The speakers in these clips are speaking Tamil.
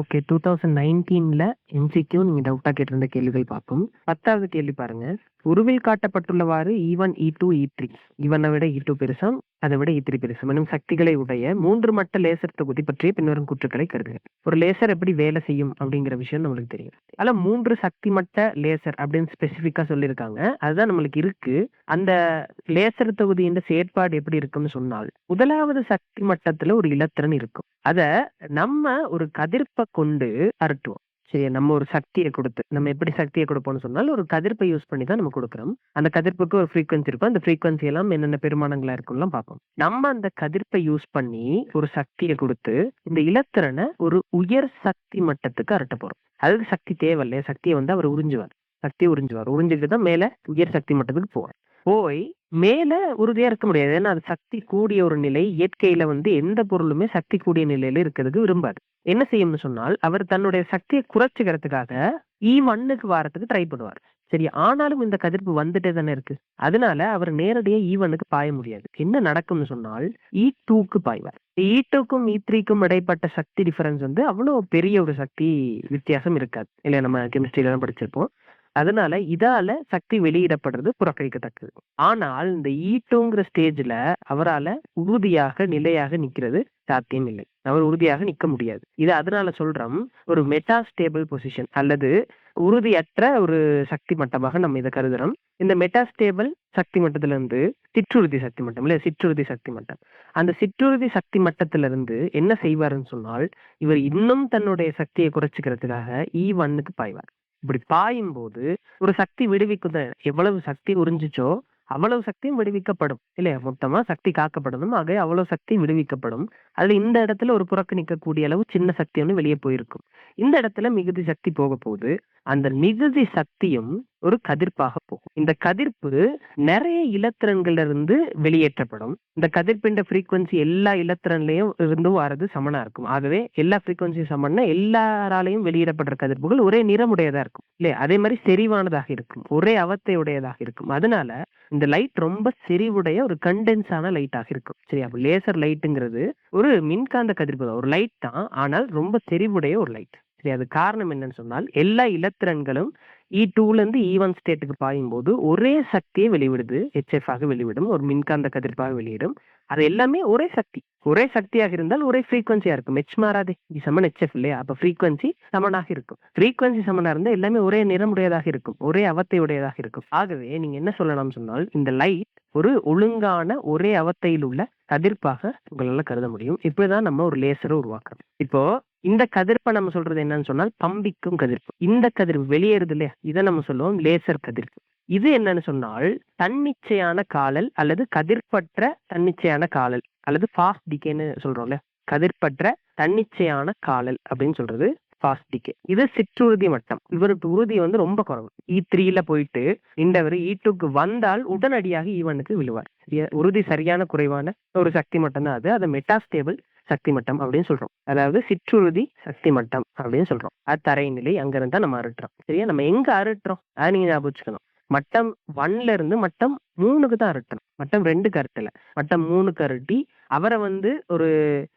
ஓகே. 2019ல எம்சிக்யூ நீங்க டவுட்டா கேட்டிருந்த கேள்விகள் பார்ப்போம். 10வது கேள்வி பாருங்க. உருவில் காட்டப்பட்டுள்ளவாறு E1, E2, E3 E1 விட E2 பெருசாம், அதை விட E3 பெருசாம் எனும் சக்திகளை உடைய 3 மட்ட லேசர் தொகுதி பற்றிய பின்வரும் கூற்றுக்களை கருதுக. ஒரு லேசர் எப்படி வேலை செய்யும் அப்படிங்கிற விஷயம் நம்மளுக்கு தெரியும். அதுல 3 சக்தி மட்ட லேசர் அப்படின்னு ஸ்பெசிஃபிக்கா சொல்லியிருக்காங்க. அதுதான் நம்மளுக்கு இருக்கு. அந்த லேசர் தொகுதியின் செயற்பாடு எப்படி இருக்கும்னு சொன்னால், முதலாவது சக்தி மட்டத்துல ஒரு இலத்திரன் இருக்கும். அத நம்ம ஒரு கதிர்ப்ப கொண்டு அரட்டுவோம். சரியா? நம்ம ஒரு சக்திய கொடுத்து, நம்ம எப்படி சக்திய கொடுப்போம்னு சொன்னால், ஒரு கதிர்ப்பை யூஸ் பண்ணி தான் நம்ம கொடுக்குறோம். அந்த கதிர்ப்புக்கு ஒரு ஃப்ரீக்வன்சி இருக்கும். அந்த ஃப்ரீக்வன்சி எல்லாம் என்னென்ன பெருமானங்களா இருக்கும்லாம் பார்ப்போம். நம்ம அந்த கதிர்ப்பை யூஸ் பண்ணி ஒரு சக்திய கொடுத்து, இந்த இலத்திரனை ஒரு உயர் சக்தி மட்டத்துக்கு அரட்ட போறோம். அதுக்கு சக்தி தேவை இல்லையா? சக்தியை வந்து அவர் உறிஞ்சுவார். சக்தியை உறிஞ்சுவார். உறிஞ்சிட்டு தான் மேல உயர் சக்தி மட்டத்துக்கு போவார். போய் மேல உறுதியா இருக்க முடியாது. ஏன்னா அது சக்தி கூடிய ஒரு நிலை. இயற்கையில வந்து எந்த பொருளுமே சக்தி கூடிய நிலையில இருக்கிறதுக்கு விரும்பாது. என்ன செய்யும்னு சொன்னால், அவர் தன்னுடைய சக்தியை குறைச்சுக்கிறதுக்காக E1க்கு வாரத்துக்கு ட்ரை பண்ணுவார். சரி, ஆனாலும் இந்த கதிர்ப்பு வந்துட்டே தானே இருக்கு. அதனால அவர் நேரடியா E1க்கு பாய முடியாது. என்ன நடக்கும்னு சொன்னால், E2க்கு பாய்வார். E2க்கும் E3க்கும் இடைப்பட்ட சக்தி டிஃபரன்ஸ் வந்து அவ்வளவு பெரிய ஒரு சக்தி வித்தியாசம் இருக்காது. இல்ல, நம்ம கெமிஸ்ட்ரியில தான் படிச்சிருப்போம். அதனால இதால சக்தி வெளியிடப்படுறது புறக்கணிக்கத்தக்கது. ஆனால் இந்த E2ங்கிற ஸ்டேஜ்ல அவரால உறுதியாக நிலையாக நிக்கிறது சாத்தியம் இல்லை. அவர் உறுதியாக நிக்க முடியாது. இது அதனால சொல்றோம், ஒரு மெட்டாஸ்டேபிள் பொசிஷன் அல்லது உறுதியற்ற ஒரு சக்தி மட்டமாக நம்ம இதை கருதுறோம். இந்த மெட்டாஸ்டேபிள் சக்தி மட்டத்துல இருந்து சிற்றுறுதி சக்தி மட்டம் இல்ல, சிற்றுறுதி சக்தி மட்டம். அந்த சிற்றுறுதி சக்தி மட்டத்துல இருந்து என்ன செய்வாருன்னு சொன்னால், இவர் இன்னும் தன்னுடைய சக்தியை குறைச்சிக்கிறதுக்காக E1க்கு பாய்வார். இப்படி பாயும் போது ஒரு சக்தி விடுவிக்கும். எவ்வளவு சக்தி உறிஞ்சிச்சோ அவ்வளவு சக்தியும் விடுவிக்கப்படும் இல்லையா? மொத்தமா சக்தி காக்கப்படணும். ஆக அவ்வளவு சக்தி விடுவிக்கப்படும். அதுல இந்த இடத்துல ஒரு புறக்கணிக்கக்கூடிய அளவு சின்ன சக்தி ஒண்ணு வெளியே போயிருக்கும். இந்த இடத்துல மிகுதி சக்தி போக போகுது. அந்த மிகுதி சக்தியும் ஒரு கதிர்ப்பாக போகும். இந்த கதிர்ப்பு நிறைய இலத்திரன்கள்ல இருந்து வெளியேற்றப்படும். இந்த கதிர்ப்பின் ஃப்ரீக்வன்சி எல்லா இலத்திரன்லயும் இருந்தும் வரது சமனா இருக்கும். ஆகவே எல்லா ஃப்ரீக்வன்சியும் சமன்னா எல்லாராலையும் வெளியிடப்படுற கதிர்ப்புகள் ஒரே நிறமுடையதா இருக்கும் இல்லையா? அதே மாதிரி செறிவானதாக இருக்கும். ஒரே அவத்தையுடையதாக இருக்கும். அதனால இந்த லைட் ரொம்ப செறிவுடைய ஒரு கண்டென்ஸ் ஆன லைட்டாக இருக்கும். சரி, அப்ப லேசர் லைட்டுங்கிறது ஒரு மின்காந்த கதிர்ப்பு தான். ஒரு லைட் தான், ஆனால் ரொம்ப செறிவுடைய ஒரு லைட். சரி, அது காரணம் என்னன்னு சொன்னால், எல்லா இலத்திரன்களும் E2ல இருந்து E1 ஸ்டேட்டுக்கு பாயும் போது ஒரே சக்தியை வெளிவிடுது. HF ஆக வெளிவிடும். ஒரு மின்காந்த கதிர்ப்பாக வெளியிடும். அது எல்லாமே ஒரே சக்தி. ஒரே சக்தியாக இருந்தால் ஒரே ஃப்ரீக்வன்சியா இருக்கும். H மாறாதே. இது சமன் HF இல்லையா? அப்ப ஃப்ரீக்வன்சி சமனாக இருக்கும். ஃப்ரீக்வன்சி சமனா இருந்தா எல்லாமே ஒரே நிறமுடையதாக இருக்கும். ஒரே அவத்தை உடையதாக இருக்கும். ஆகவே நீங்க என்ன சொல்லலாம் சொன்னால், இந்த லைட் ஒரு ஒழுங்கான ஒரே அவத்தையில் உள்ள கதிர்ப்பாக உங்களால கருத முடியும். இப்படிதான் நம்ம ஒரு லேசரை உருவாக்குறோம். இப்போ இந்த கதிர்ப்பை நம்ம சொல்றது என்னன்னு சொன்னால், பம்பிக்கும் கதிர்ப்பு. இந்த கதிர்ப்பு வெளியேறுது இல்லையா? இதை நம்ம சொல்லுவோம் லேசர் கதிர்ப்பு. இது என்னன்னு சொன்னால், தன்னிச்சையான காலல் அல்லது கதிர்ப்பற்ற தன்னிச்சையான காலல் அல்லது ஃபாஸ்ட் டிகேன்னு சொல்றோம்ல. கதிர்ப்பற்ற தன்னிச்சையான காலல் அப்படின்னு சொல்றது ஃபாஸ்ட் டிகே. இது சிற்றுறுதி மட்டம். இவருக்கு உறுதி வந்து ரொம்ப குறைவு. E3ல போயிட்டு இந்தவர் E2க்கு வந்தால் உடனடியாக E1க்கு விழுவார். உறுதி சரியான குறைவான ஒரு சக்தி மட்டம் தான் அது. அதை மெட்டாஸ்டேபிள் சக்தி மட்டம் அப்படின்னு சொல்றோம். அதாவது சிற்றுறுதி சக்தி மட்டம் அப்படின்னு சொல்றோம். அது தரைநிலை. அங்க இருந்தா நம்ம அரட்டுறோம். சரியா? நம்ம எங்க அரட்டுறோம் அதை நீங்க ஞாபகம் வச்சுக்கணும். மட்டம் 1ல இருந்து மட்டம் 3க்கு தான் அரட்டணும். மட்டம் 2க்கு அரட்டல. மட்டம் 3க்கு அரட்டி அவரை வந்து ஒரு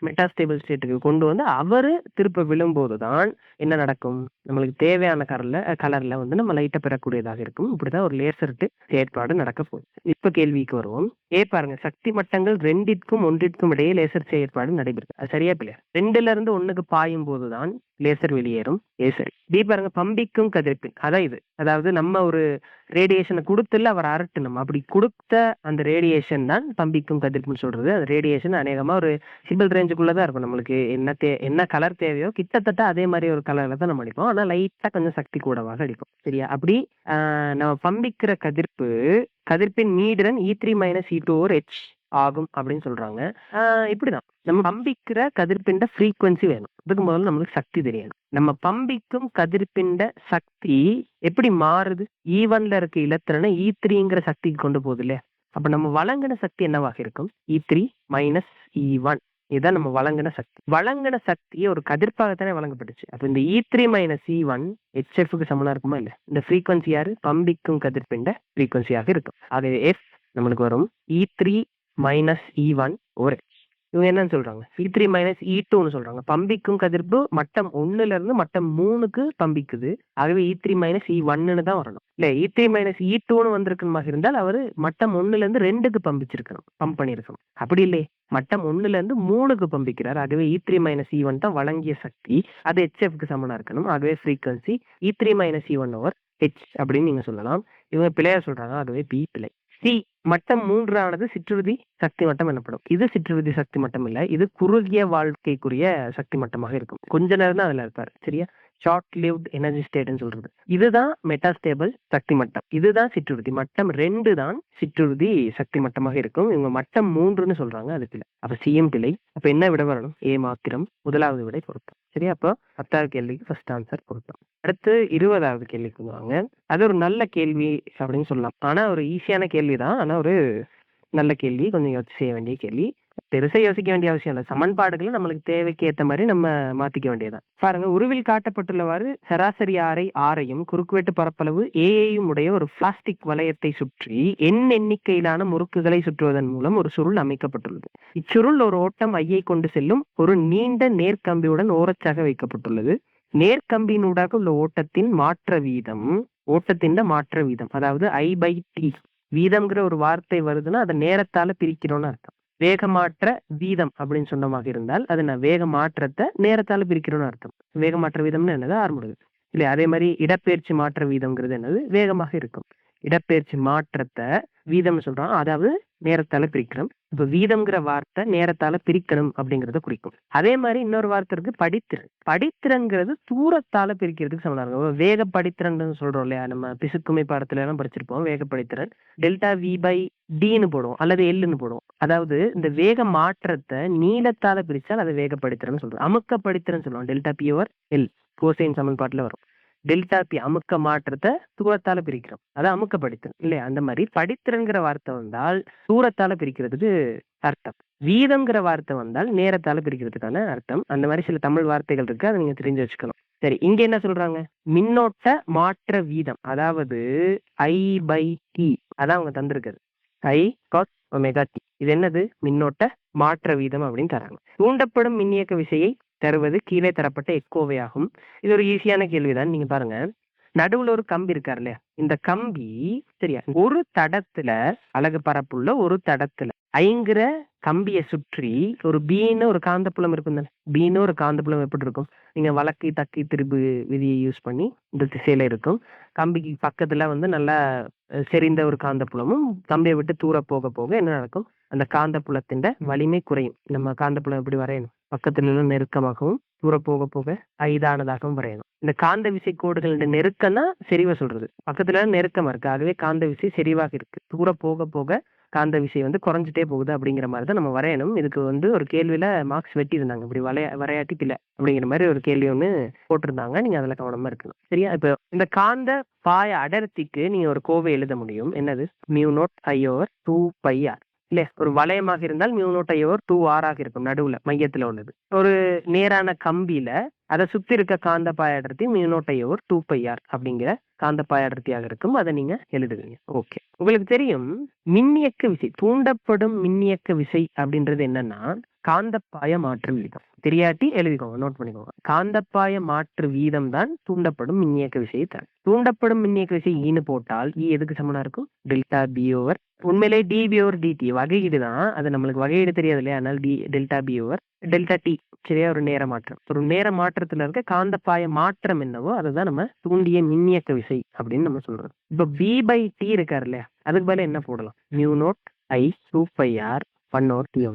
மெட்டாஸ்டேபிள் ஸ்டேட்டுக்கு கொண்டு வந்து அவரு திருப்ப விழும்போதுதான் என்ன நடக்கும்? நம்மளுக்கு தேவையான கலர்ல வந்து நம்ம லைட்டை பெறக்கூடியதாக இருக்கும். இப்படிதான் ஒரு லேசர்ட்டு செயற்பாடு நடக்க போகுது. இப்ப கேள்விக்கு வருவோம். பாருங்க, சக்தி மட்டங்கள் 2ற்கும் 1ற்கும் இடையே லேசர் செயற்பாடு நடைபெறுது. அது சரியா பிள்ளையா? 2ல இருந்து 1க்கு பாயும் போதுதான் லேசர் வெளியேறும். சரி. பாருங்க, பம்பிக்கும் கதிர்ப்பின் அதான் இது. அதாவது நம்ம ஒரு ரேடியேஷனை கொடுத்துல அவர் அரட்டணும். அப்படி கொடுத்த அந்த ரேடியேஷன் தான் பம்பிக்கும் கதிர்ப்புன்னு சொல்றது. அந்த ரேடியேஷன் அநேகமா ஒரு சிம்பிள் ரேஞ்சுக்குள்ளதான் இருக்கும். நம்மளுக்கு என்ன கலர் தேவையோ கிட்டத்தட்ட அதே மாதிரி ஒரு கலர்ல தான் நம்ம அடிப்போம். ஆனா லைட்டா கொஞ்சம் சக்தி கூடவாக அடிப்போம். சரியா? அப்படி நம்ம பம்பிக்கிற கதிர்ப்பின் மீடிரன் E3 - E2/H ஆகும் அப்படின்னு சொல்றாங்க. இப்படிதான் நம்ம பம்பிக்கிற கதிர்ப்பிண்ட ஃப்ரீக்வன்சி வேணும். அதுக்கு முதல்ல நம்மளுக்கு சக்தி தெரியாது. நம்ம பம்பிக்கும் கதிர்ப்பிண்ட சக்தி எப்படி மாறுது? E1ல இருக்க இலத்திரனை E3ங்கிற சக்திக்கு கொண்டு போகுது இல்லையா? அப்ப நம்ம வழங்கின சக்தி என்னவாக இருக்கும்? E3 - E1. இதுதான் நம்ம வழங்கின சக்தி. வழங்கின சக்தியை ஒரு கதிர்ப்பாகத்தானே வழங்கப்பட்டுச்சு. அப்ப இந்த E3 - E1 HFக்கு சமனா இருக்குமா இல்ல? இந்த ஃப்ரீக்வன்சி யாரு? பம்பிக்கும் கதிர்ப்பிண்ட ஃப்ரீக்வன்சியாக இருக்கும். ஆகவே F நம்மளுக்கு வரும் E3 - E1/H. இவங்க என்னன்னு சொல்றாங்க, E3 மைனஸ் E2ன்னு சொல்றாங்க. பம்பிக்கும் கதிர்ப்பு மட்டம் 1ல இருந்து மட்டம் 3க்கு பம்பிக்குது. ஆகவே E3 மைனஸ் E1ன்னு தான் வரணும். இல்ல E3 மைனஸ் E2ன்னு வந்திருக்குமாக இருந்தால் அவரு மட்டம் 1ல இருந்து 2க்கு பம்பிச்சிருக்கணும், பம்ப் பண்ணியிருக்கணும். அப்படி இல்லையே, மட்டம் 1ல இருந்து 3க்கு பம்பிக்கிறார். ஆகவே E3 மைனஸ் E1 தான் வழங்கிய சக்தி. அது HFக்கு சமனா இருக்கணும். ஆகவே frequency E3 minus E1 over H அப்படின்னு நீங்க சொல்லலாம். இவங்க பிழையா சொல்றாங்க. ஆகவே பி பிழை. சி மட்டம் 3 ஆனது சிற்றுறுதி சக்தி மட்டம் எனப்படும். இது சிற்றுறுதி சக்தி மட்டம் இல்ல, இது குறுகிய வாழ்க்கைக்குரிய சக்தி மட்டமாக இருக்கும். கொஞ்ச நேரம் தான் அதுல இருப்பாரு. சரியா, ஷார்ட் லிவ்ட் எனர்ஜி ஸ்டேட்னு சொல்றது. இதுதான் மெட்டாஸ்டேபிள் சக்தி மட்டம். இதுதான் சிற்றுறுதி மட்டம் 2 தான் சிற்றுறுதி சக்தி மட்டமாக இருக்கும். இவங்க மட்டம் 3ன்னு சொல்றாங்க, அது பிழை. அப்ப சிஎம் பிழை. அப்ப என்ன விட வரணும், ஏ மாத்திரம். முதலாவது விடை பொருத்தம். சரியா, அப்போ 10வது கேள்விக்கு ஃபர்ஸ்ட் ஆன்சர் பொருத்தம். அடுத்து 20வது கேள்விக்கு வாங்க. அது ஒரு நல்ல கேள்வி அப்படின்னு சொல்லலாம். ஆனா ஒரு ஈஸியான கேள்விதான். ஆனா ஒரு நல்ல கேள்வி, கொஞ்சம் யோசிச்சு செய்ய வேண்டிய கேள்வி. பெருசா யோசிக்க வேண்டிய அவசியம் இல்லை. சமன்பாடுகளை நம்மளுக்கு தேவைக்கு ஏற்ற மாதிரி நம்ம மாத்திக்க வேண்டியதான். பாருங்க, உருவில் காட்டப்பட்டுள்ளவாறு சராசரி ஆரையும் குறுக்குவெட்டு பரப்பளவு ஏயையும் உடைய ஒரு பிளாஸ்டிக் வளையத்தை சுற்றி எண்ணிக்கையிலான முறுக்குகளை சுற்றுவதன் மூலம் ஒரு சுருள் அமைக்கப்பட்டுள்ளது. இச்சுருள் ஒரு ஓட்டம் ஐயை கொண்டு செல்லும் ஒரு நீண்ட நேர்கம்பியுடன் ஓரச்சாக வைக்கப்பட்டுள்ளது. நேர்கம்பியினூடாக உள்ள ஓட்டத்தின் மாற்ற வீதம் அதாவது I/T. வீதம்ங்கிற ஒரு வார்த்தை வருதுன்னா அதை நேரத்தால பிரிக்கிறோம்னு அர்த்தம். வேகமாற்ற வீதம் அப்படின்னு சொன்னமாக இருந்தால் அது நான் வேக மாற்றத்தை நேரத்தால பிரிக்கிறோம்னு அர்த்தம். வேகமாற்ற வீதம்னு என்னது, ஆரம்பிடுது இல்லையா. அதே மாதிரி இடப்பெயர்ச்சி மாற்ற வீதம்ங்கிறது என்னது, வேகமாக இருக்கும். இடப்பெயர்ச்சி மாற்றத்தை வீதம்னு சொல்றோம், அதாவது நேரத்தால பிரிக்கிறோம். இப்ப வீதம்ங்கிற வார்த்தை நேரத்தால பிரிக்கணும் அப்படிங்கறத குறிக்கும். அதே மாதிரி இன்னொரு வார்த்தை இருக்கு, படித்திறன். படித்திறன்கிறது தூரத்தால பிரிக்கிறதுக்கு சமமா இருக்கும். வேக படித்திறன் சொல்றோம் இல்லையா, நம்ம பிசுக்குமை பாடத்துல எல்லாம் படிச்சிருப்போம். வேக படித்திறன் டெல்டா V/Dன்னு போடுவோம் அல்லது Lன்னு போடுவோம். அதாவது இந்த வேக மாற்றத்தை நீளத்தால பிரிச்சால் அதை வேக படித்திறன் சொல்றோம். அமுக்க படித்திறன் சொல்லுவோம், டெல்டா P/L கோசைன் சமன்பாட்டுல வரும். டெல்டா பி அமுக்க மாற்றத்தை தூரத்தால பிரிக்கிறோம், அதை அமுக்க படித்திறன் இல்லையா. அந்த மாதிரி படித்திறன்கிற வார்த்தை வந்தால் தூரத்தால பிரிக்கிறதுக்கு அர்த்தம். வீதம்ங்கிற வார்த்தை வந்தால் நேரத்தால பிரிக்கிறதுக்கான அர்த்தம். அந்த மாதிரி சில தமிழ் வார்த்தைகள் இருக்கு, அதை நீங்க தெரிஞ்சு வச்சுக்கணும். சரி, இங்க என்ன சொல்றாங்க, மின்னோட்ட மாற்ற வீதம், அதாவது I/T. அதான் அவங்க தந்திருக்கிறது, I cos ஒமேகா T. இது என்னது, மின்னோட்ட மாற்ற வீதம் அப்படின்னு தராங்க. தூண்டப்படும் மின்னியக்க விசையை தருவது கீழே தரப்பட்ட எக்கோவையாகும். இது ஒரு ஈஸியான கேள்விதான். நீங்க பாருங்க, நடுவுல ஒரு கம்பி இருக்காரு இல்லையா, இந்த கம்பி சரியா ஒரு தடத்துல அலகு பரப்புள்ள ஒரு தடத்துல ஐங்கிற கம்பியை சுற்றி ஒரு பீன்னு ஒரு காந்தப்புலம் இருக்கும் தானே. பீன்னு ஒரு காந்தப்புலம் எப்படி இருக்கும், நீங்க வழக்கு தக்கி திருப்பு விதியை யூஸ் பண்ணி இந்த திசையில இருக்கும். கம்பிக்கு பக்கத்துல நல்லா செறிந்த ஒரு காந்தப்புலமும் கம்பியை விட்டு தூர போக போக என்ன நடக்கும், அந்த காந்தப்புலத்தின் வலிமை குறையும். நம்ம காந்தப்புலம் எப்படி வரையணும், பக்கத்துல நெருக்கமாகவும் தூர போக போக ஐதானதாகவும் வரையணும். இந்த காந்த விசை கோடுகளின் நெருக்கம் தான் செறிவை சொல்றது. பக்கத்துல நெருக்கமா இருக்கு, ஆகவே காந்த விசை செறிவாக இருக்கு. தூர போக போக காந்த விசை குறைஞ்சிட்டே போகுது அப்படிங்கிற மாதிரி தான் நம்ம வரையணும். இதுக்கு ஒரு கேள்வியில மார்க்ஸ் வெட்டி இருந்தாங்க, இப்படி வரையாட்டி பிள்ளை அப்படிங்கிற மாதிரி ஒரு கேள்வி ஒண்ணு போட்டிருந்தாங்க. நீங்க அதுல கவனமா இருக்கணும். சரியா, இப்ப இந்த காந்த பாய அடர்த்திக்கு நீங்க ஒரு கோவை எழுத முடியும். என்னது, μ0I/2πr இல்லையா. ஒரு வளையமாக இருந்தால் μ0I/2r ஆக இருக்கும். நடுவுல மையத்துல உள்ளது ஒரு நேரான கம்பியில அதை சுத்தி இருக்க காந்த பாய அடர்த்தி μ0I/2πr அப்படிங்கிற காந்த பாய அடர்த்தியாக இருக்கும். அதை நீங்க எழுதுவீங்க. ஓகே, உங்களுக்கு தெரியும் மின்னியக்க விசை, தூண்டப்படும் மின்னியக்க விசை அப்படின்றது என்னன்னா காந்தப்பாய மாற்று வீதம். தெரியாட்டி எழுதிக்கோங்க, நோட் பண்ணிக்கோங்க. காந்தப்பாய மாற்று வீதம் தான் தூண்டப்படும் மின்னியக்க விசையை தரும். தூண்டப்படும் மின்னியக்க விசை ஈன்னு போட்டால் ஈ எதுக்கு சமனா இருக்கும், டெல்டா B/. உண்மையிலே dB/dt வகையீடு தான், அது நம்மளுக்கு வகையீடு தெரியாது இல்லையா, அதனால டெல்டா B/ΔT. சரியா, ஒரு நேர மாற்றம். ஒரு நேர மாற்றத்துல இருக்க காந்தப்பாய மாற்றம் என்னவோ அதுதான் நம்ம தூண்டிய மின்னியக்க விசை அப்படின்னு நம்ம சொல்றோம். இப்ப B/T இருக்காரு இல்லையா, அதுக்கு பதிலா என்ன போடலாம், μ0I/2πr 1/T.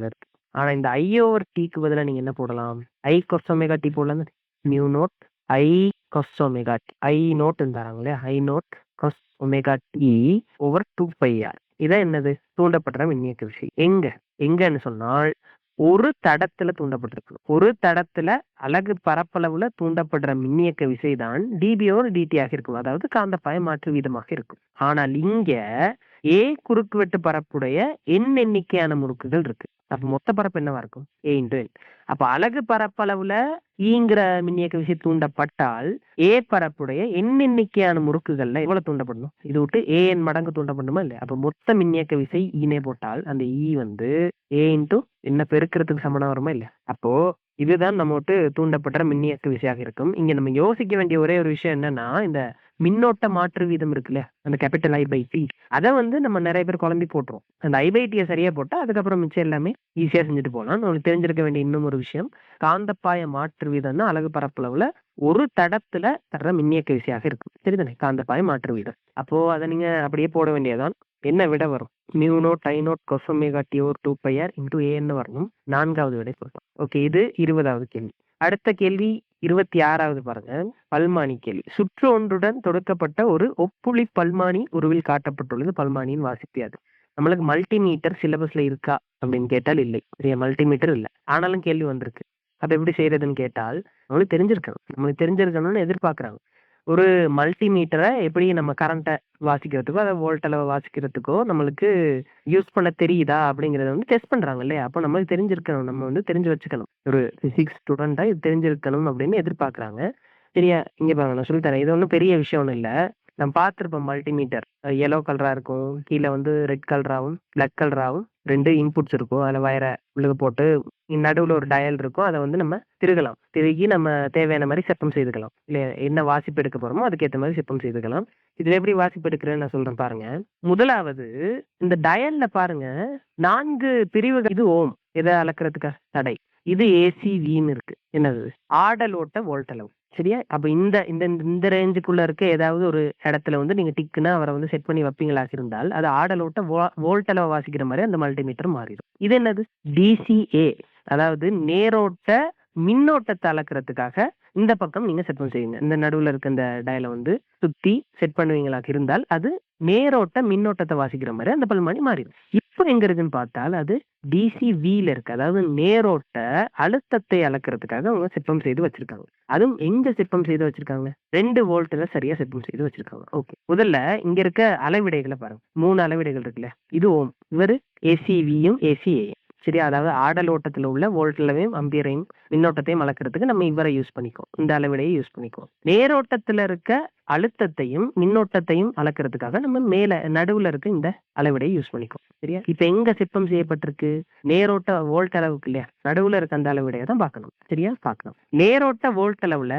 ஆனா இந்த I/Tக்கு பதிலா நீங்க என்ன போடலாம், I cos ஒமேகா T போடலாம். μ0I cos omega T. I0 தராங்க இல்லையா, I0 cos omega T over 2πr. இதான் என்னது, தூண்டப்படுற மின்னியக்க விசை. எங்கன்னு சொன்னால் ஒரு தடத்துல தூண்டப்பட்டிருக்கு. ஒரு தடத்துல அலகு பரப்பளவுல தூண்டப்படுற மின்னியக்க விசைதான் dB/dt ஆக இருக்கும், அதாவது காந்தப்பாய மாற்று வீதமாக இருக்கும். ஆனால் இங்க ஏ குறுக்குவெட்டு பரப்புடைய எண்ணிக்கையான முறுக்குகள் இருக்கு. அப்ப மொத்த பரப்பு என்னவா இருக்கும்? A into N. அப்ப அலகு பரப்பளவுல ஈங்கிற மின்னியக்கு விசை தூண்டப்பட்டால் A பரப்புடைய N எண்ணிக்கையான முறுக்குகள்ல எவ்வளவு தூண்டப்படணும்? இது விட்டு AN மடங்கு தூண்டப்படணுமா இல்லையா? அப்ப மொத்த மின்னியக்கு விசை ஈனே போட்டால் அந்த E வந்து A இன்டு என்ன பெருக்கிறதுக்கு சமனா வருமா இல்லையா? அப்போ இதுதான் நம்ம விட்டு தூண்டப்படுற மின்னியக்கு விசையாக இருக்கும். இங்க நம்ம யோசிக்க வேண்டிய ஒரே ஒரு விஷயம் என்னன்னா, இந்த மின்னோட்ட மாற்று வீதம் இருக்குல்ல, அந்த கேபிட்டல் I/T, அத வந்து நம்ம நிறைய பேர் குழம்பி போட்டுரும். அந்த I/T சரியா போட்டா அதுக்கப்புறம் மிச்சம் எல்லாமே ஈஸியா செஞ்சுட்டு போகலாம். உங்களுக்கு தெரிஞ்சிருக்க வேண்டிய இன்னும் ஒரு விஷயம், காந்தப்பாய மாற்று வீதம்னா அலகு பரப்பளவுல ஒரு தடத்துல தர்ற மின்னியக்கு விசையாக இருக்கும். சரிதானே? காந்தப்பாய மாற்று வீதம். அப்போ அதை நீங்க அப்படியே போட வேண்டியதுதான். என்ன விட வரும்? Mu naught I naught cos omega t over 2πr into ஏன்னு வரணும். 4வது விடை சொல்லலாம். ஓகே, இது 20வது கேள்வி. அடுத்த கேள்வி 26வது பாருங்க. பல்மானி கேள்வி. சுற்று ஒன்றுடன் தொடுக்கப்பட்ட ஒரு ஒப்புளி பல்மானி உருவில் காட்டப்பட்டுள்ளது. பல்மானியின் வாசிப்பியாது. நம்மளுக்கு மல்டிமீட்டர் சிலபஸ்ல இருக்கா அப்படின்னு கேட்டால் இல்லை. சரியா? மல்டிமீட்டர் இல்லை. ஆனாலும் கேள்வி வந்திருக்கு. அப்ப எப்படி செய்யறதுன்னு கேட்டால் நம்மளுக்கு தெரிஞ்சிருக்கணும்னு எதிர்பார்க்கறாங்க. ஒரு மல்டிமீட்டரை எப்படி நம்ம கரண்ட்டை வாசிக்கிறதுக்கோ, அதை வோல்ட் அளவை வாசிக்கிறதுக்கோ நம்மளுக்கு யூஸ் பண்ண தெரியுதா அப்படிங்கறத வந்து டெஸ்ட் பண்றாங்க இல்லையா? அப்போ நம்மளுக்கு தெரிஞ்சிருக்கணும். நம்ம வந்து தெரிஞ்சு வச்சுக்கணும். ஒரு பிசிக்ஸ் ஸ்டூடெண்டா இது தெரிஞ்சிருக்கணும் அப்படின்னு எதிர்பார்க்கறாங்க. சரியா? இங்க பாருங்க, நான் சொல்லித்தரேன். இது ஒன்றும் பெரிய விஷயம் ஒன்றும் இல்லை. நம்ம பார்த்துருப்போம் மல்டிமீட்டர். எல்லோ கலரா இருக்கும். கீழே வந்து ரெட் கலராகவும் பிளாக் கலராகவும் 2 இன்புட்ஸ் இருக்கும். அதில் வயரை உள்ளுக போட்டு நடுவில் ஒரு டயல் இருக்கும். அதை வந்து நம்ம திருகலாம். திருகி நம்ம தேவையான மாதிரி செப்பம் செய்துக்கலாம். இல்லை என்ன வாசிப்பு எடுக்க போறோமோ அதுக்கேற்ற மாதிரி செப்பம் செய்துக்கலாம். இதுல எப்படி வாசிப்பு எடுக்கிறேன்னு நான் சொல்றேன் பாருங்க. முதலாவது இந்த டயல்ல பாருங்க 4 பிரிவுகள். இது ஓம். எதை அளக்கிறதுக்கா? தடை. இது ஏசிவின்னு இருக்கு. என்னது? ஆடல் ஓட்ட வோல்ட் அளவு. சரியா? அப்ப இந்த இந்த இந்த ரேஞ்சுக்குள்ள இருக்க ஏதாவது ஒரு இடத்துல வந்து நீங்க டிக்குன்னா அவரை வந்து செட் பண்ணி வைப்பீங்களாக இருந்தால் அது ஆடல் ஓட்ட வோல்ட் அளவு வாசிக்கிற மாதிரி அந்த மல்டிமீட்டர் மாறிடும். இது என்னது? டிசிஏ, அதாவது நேரோட்ட மின்னோட்டத்தை அளக்கிறதுக்காக இந்த பக்கம் நீங்க செட் பண்ணி செய்யுங்க. இந்த நடுவுல இருக்க இந்த டயலை வந்து சுத்தி செட் பண்ணுவீங்களாக இருந்தால் அது நேரோட்ட மின்னோட்டத்தை வாசிக்கிற மாதிரி அந்த பல்மானி மாறிடும். இப்போ எங்க இருக்குன்னு பார்த்தால் அது டிசிவில இருக்கு. அதாவது நேரோட்ட அழுத்தத்தை அளக்கிறதுக்காக அவங்க சிற்பம் செய்து வச்சிருக்காங்க. அதுவும் எங்க சிற்பம் செய்து வச்சிருக்காங்க? 2 வோல்ட்ல சரியா சிற்பம் செய்து வச்சிருக்காங்க. ஓகே, முதல்ல இங்க இருக்க அளவிடைகளை பாருங்க. 3 அளவிடைகள் இருக்குல்ல, இது ஓம். இவரு ஏசிவியும் ஏசிஏயும். சரியா? அதாவது ஆடல் ஓட்டத்துல உள்ள வோல்ட்லவையும் அம்பியரையும் மின்னோட்டத்தையும் அளக்கிறதுக்கு நம்ம இவரை யூஸ் பண்ணிக்குவோம். இந்த அளவிடையை யூஸ் பண்ணிக்குவோம். நேரோட்டத்துல இருக்க அழுத்தத்தையும் மின்னோட்டத்தையும் அளக்கிறதுக்காக நம்ம மேல நடுவுல இருக்க இந்த அளவிடையை யூஸ் பண்ணிக்குவோம். சரியா? இப்ப எங்க சிற்பம் செய்யப்பட்டிருக்கு? நேரோட்ட வோல்ட் அளவுக்கு இல்லையா? நடுவுல இருக்க அந்த அளவிடையை தான் பார்க்கணும். சரியா? பார்க்கணும். நேரோட்ட வோல்ட் அளவுல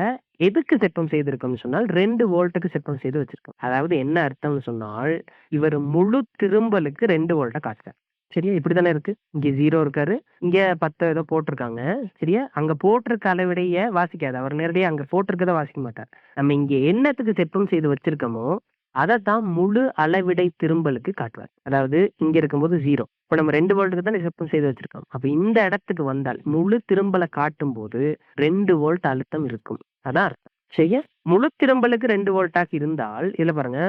எதுக்கு செப்பம் செய்திருக்கோம்னு சொன்னால் 2 வோல்ட்டுக்கு செப்பம் செய்து வச்சிருக்கோம். அதாவது என்ன அர்த்தம்னு சொன்னால் இவர் முழு திரும்பலுக்கு 2 வோல்ட்டை காட்டுறார். சரியா? இப்படித்தானே இருக்கு. இங்க 0 இருக்காரு, இங்க 10 ஏதோ போட்டிருக்காங்க. சரியா? அங்க போட்டிருக்க அளவிடைய வாசிக்காது. அவர் நேரடியா அங்க போட்டிருக்கத வாசிக்க மாட்டார். நம்ம இங்க என்னத்துக்கு செப்பம் செய்து வச்சிருக்கோமோ அதைத்தான் முழு அளவிடை திரும்பலுக்கு காட்டுவார். அதாவது இங்க இருக்கும்போது 0. இப்ப நம்ம 2 வோல்ட்டுக்கு தான் செப்பம் செய்து வச்சிருக்கோம். அப்ப இந்த இடத்துக்கு வந்தால் முழு திரும்பலை காட்டும் போது 2 வோல்ட் அழுத்தம் இருக்கும். அதான் அர்த்தம். சரியா? முழு திரும்பலுக்கு 2 வோல்ட்டாக இருந்தால் இதுல பாருங்க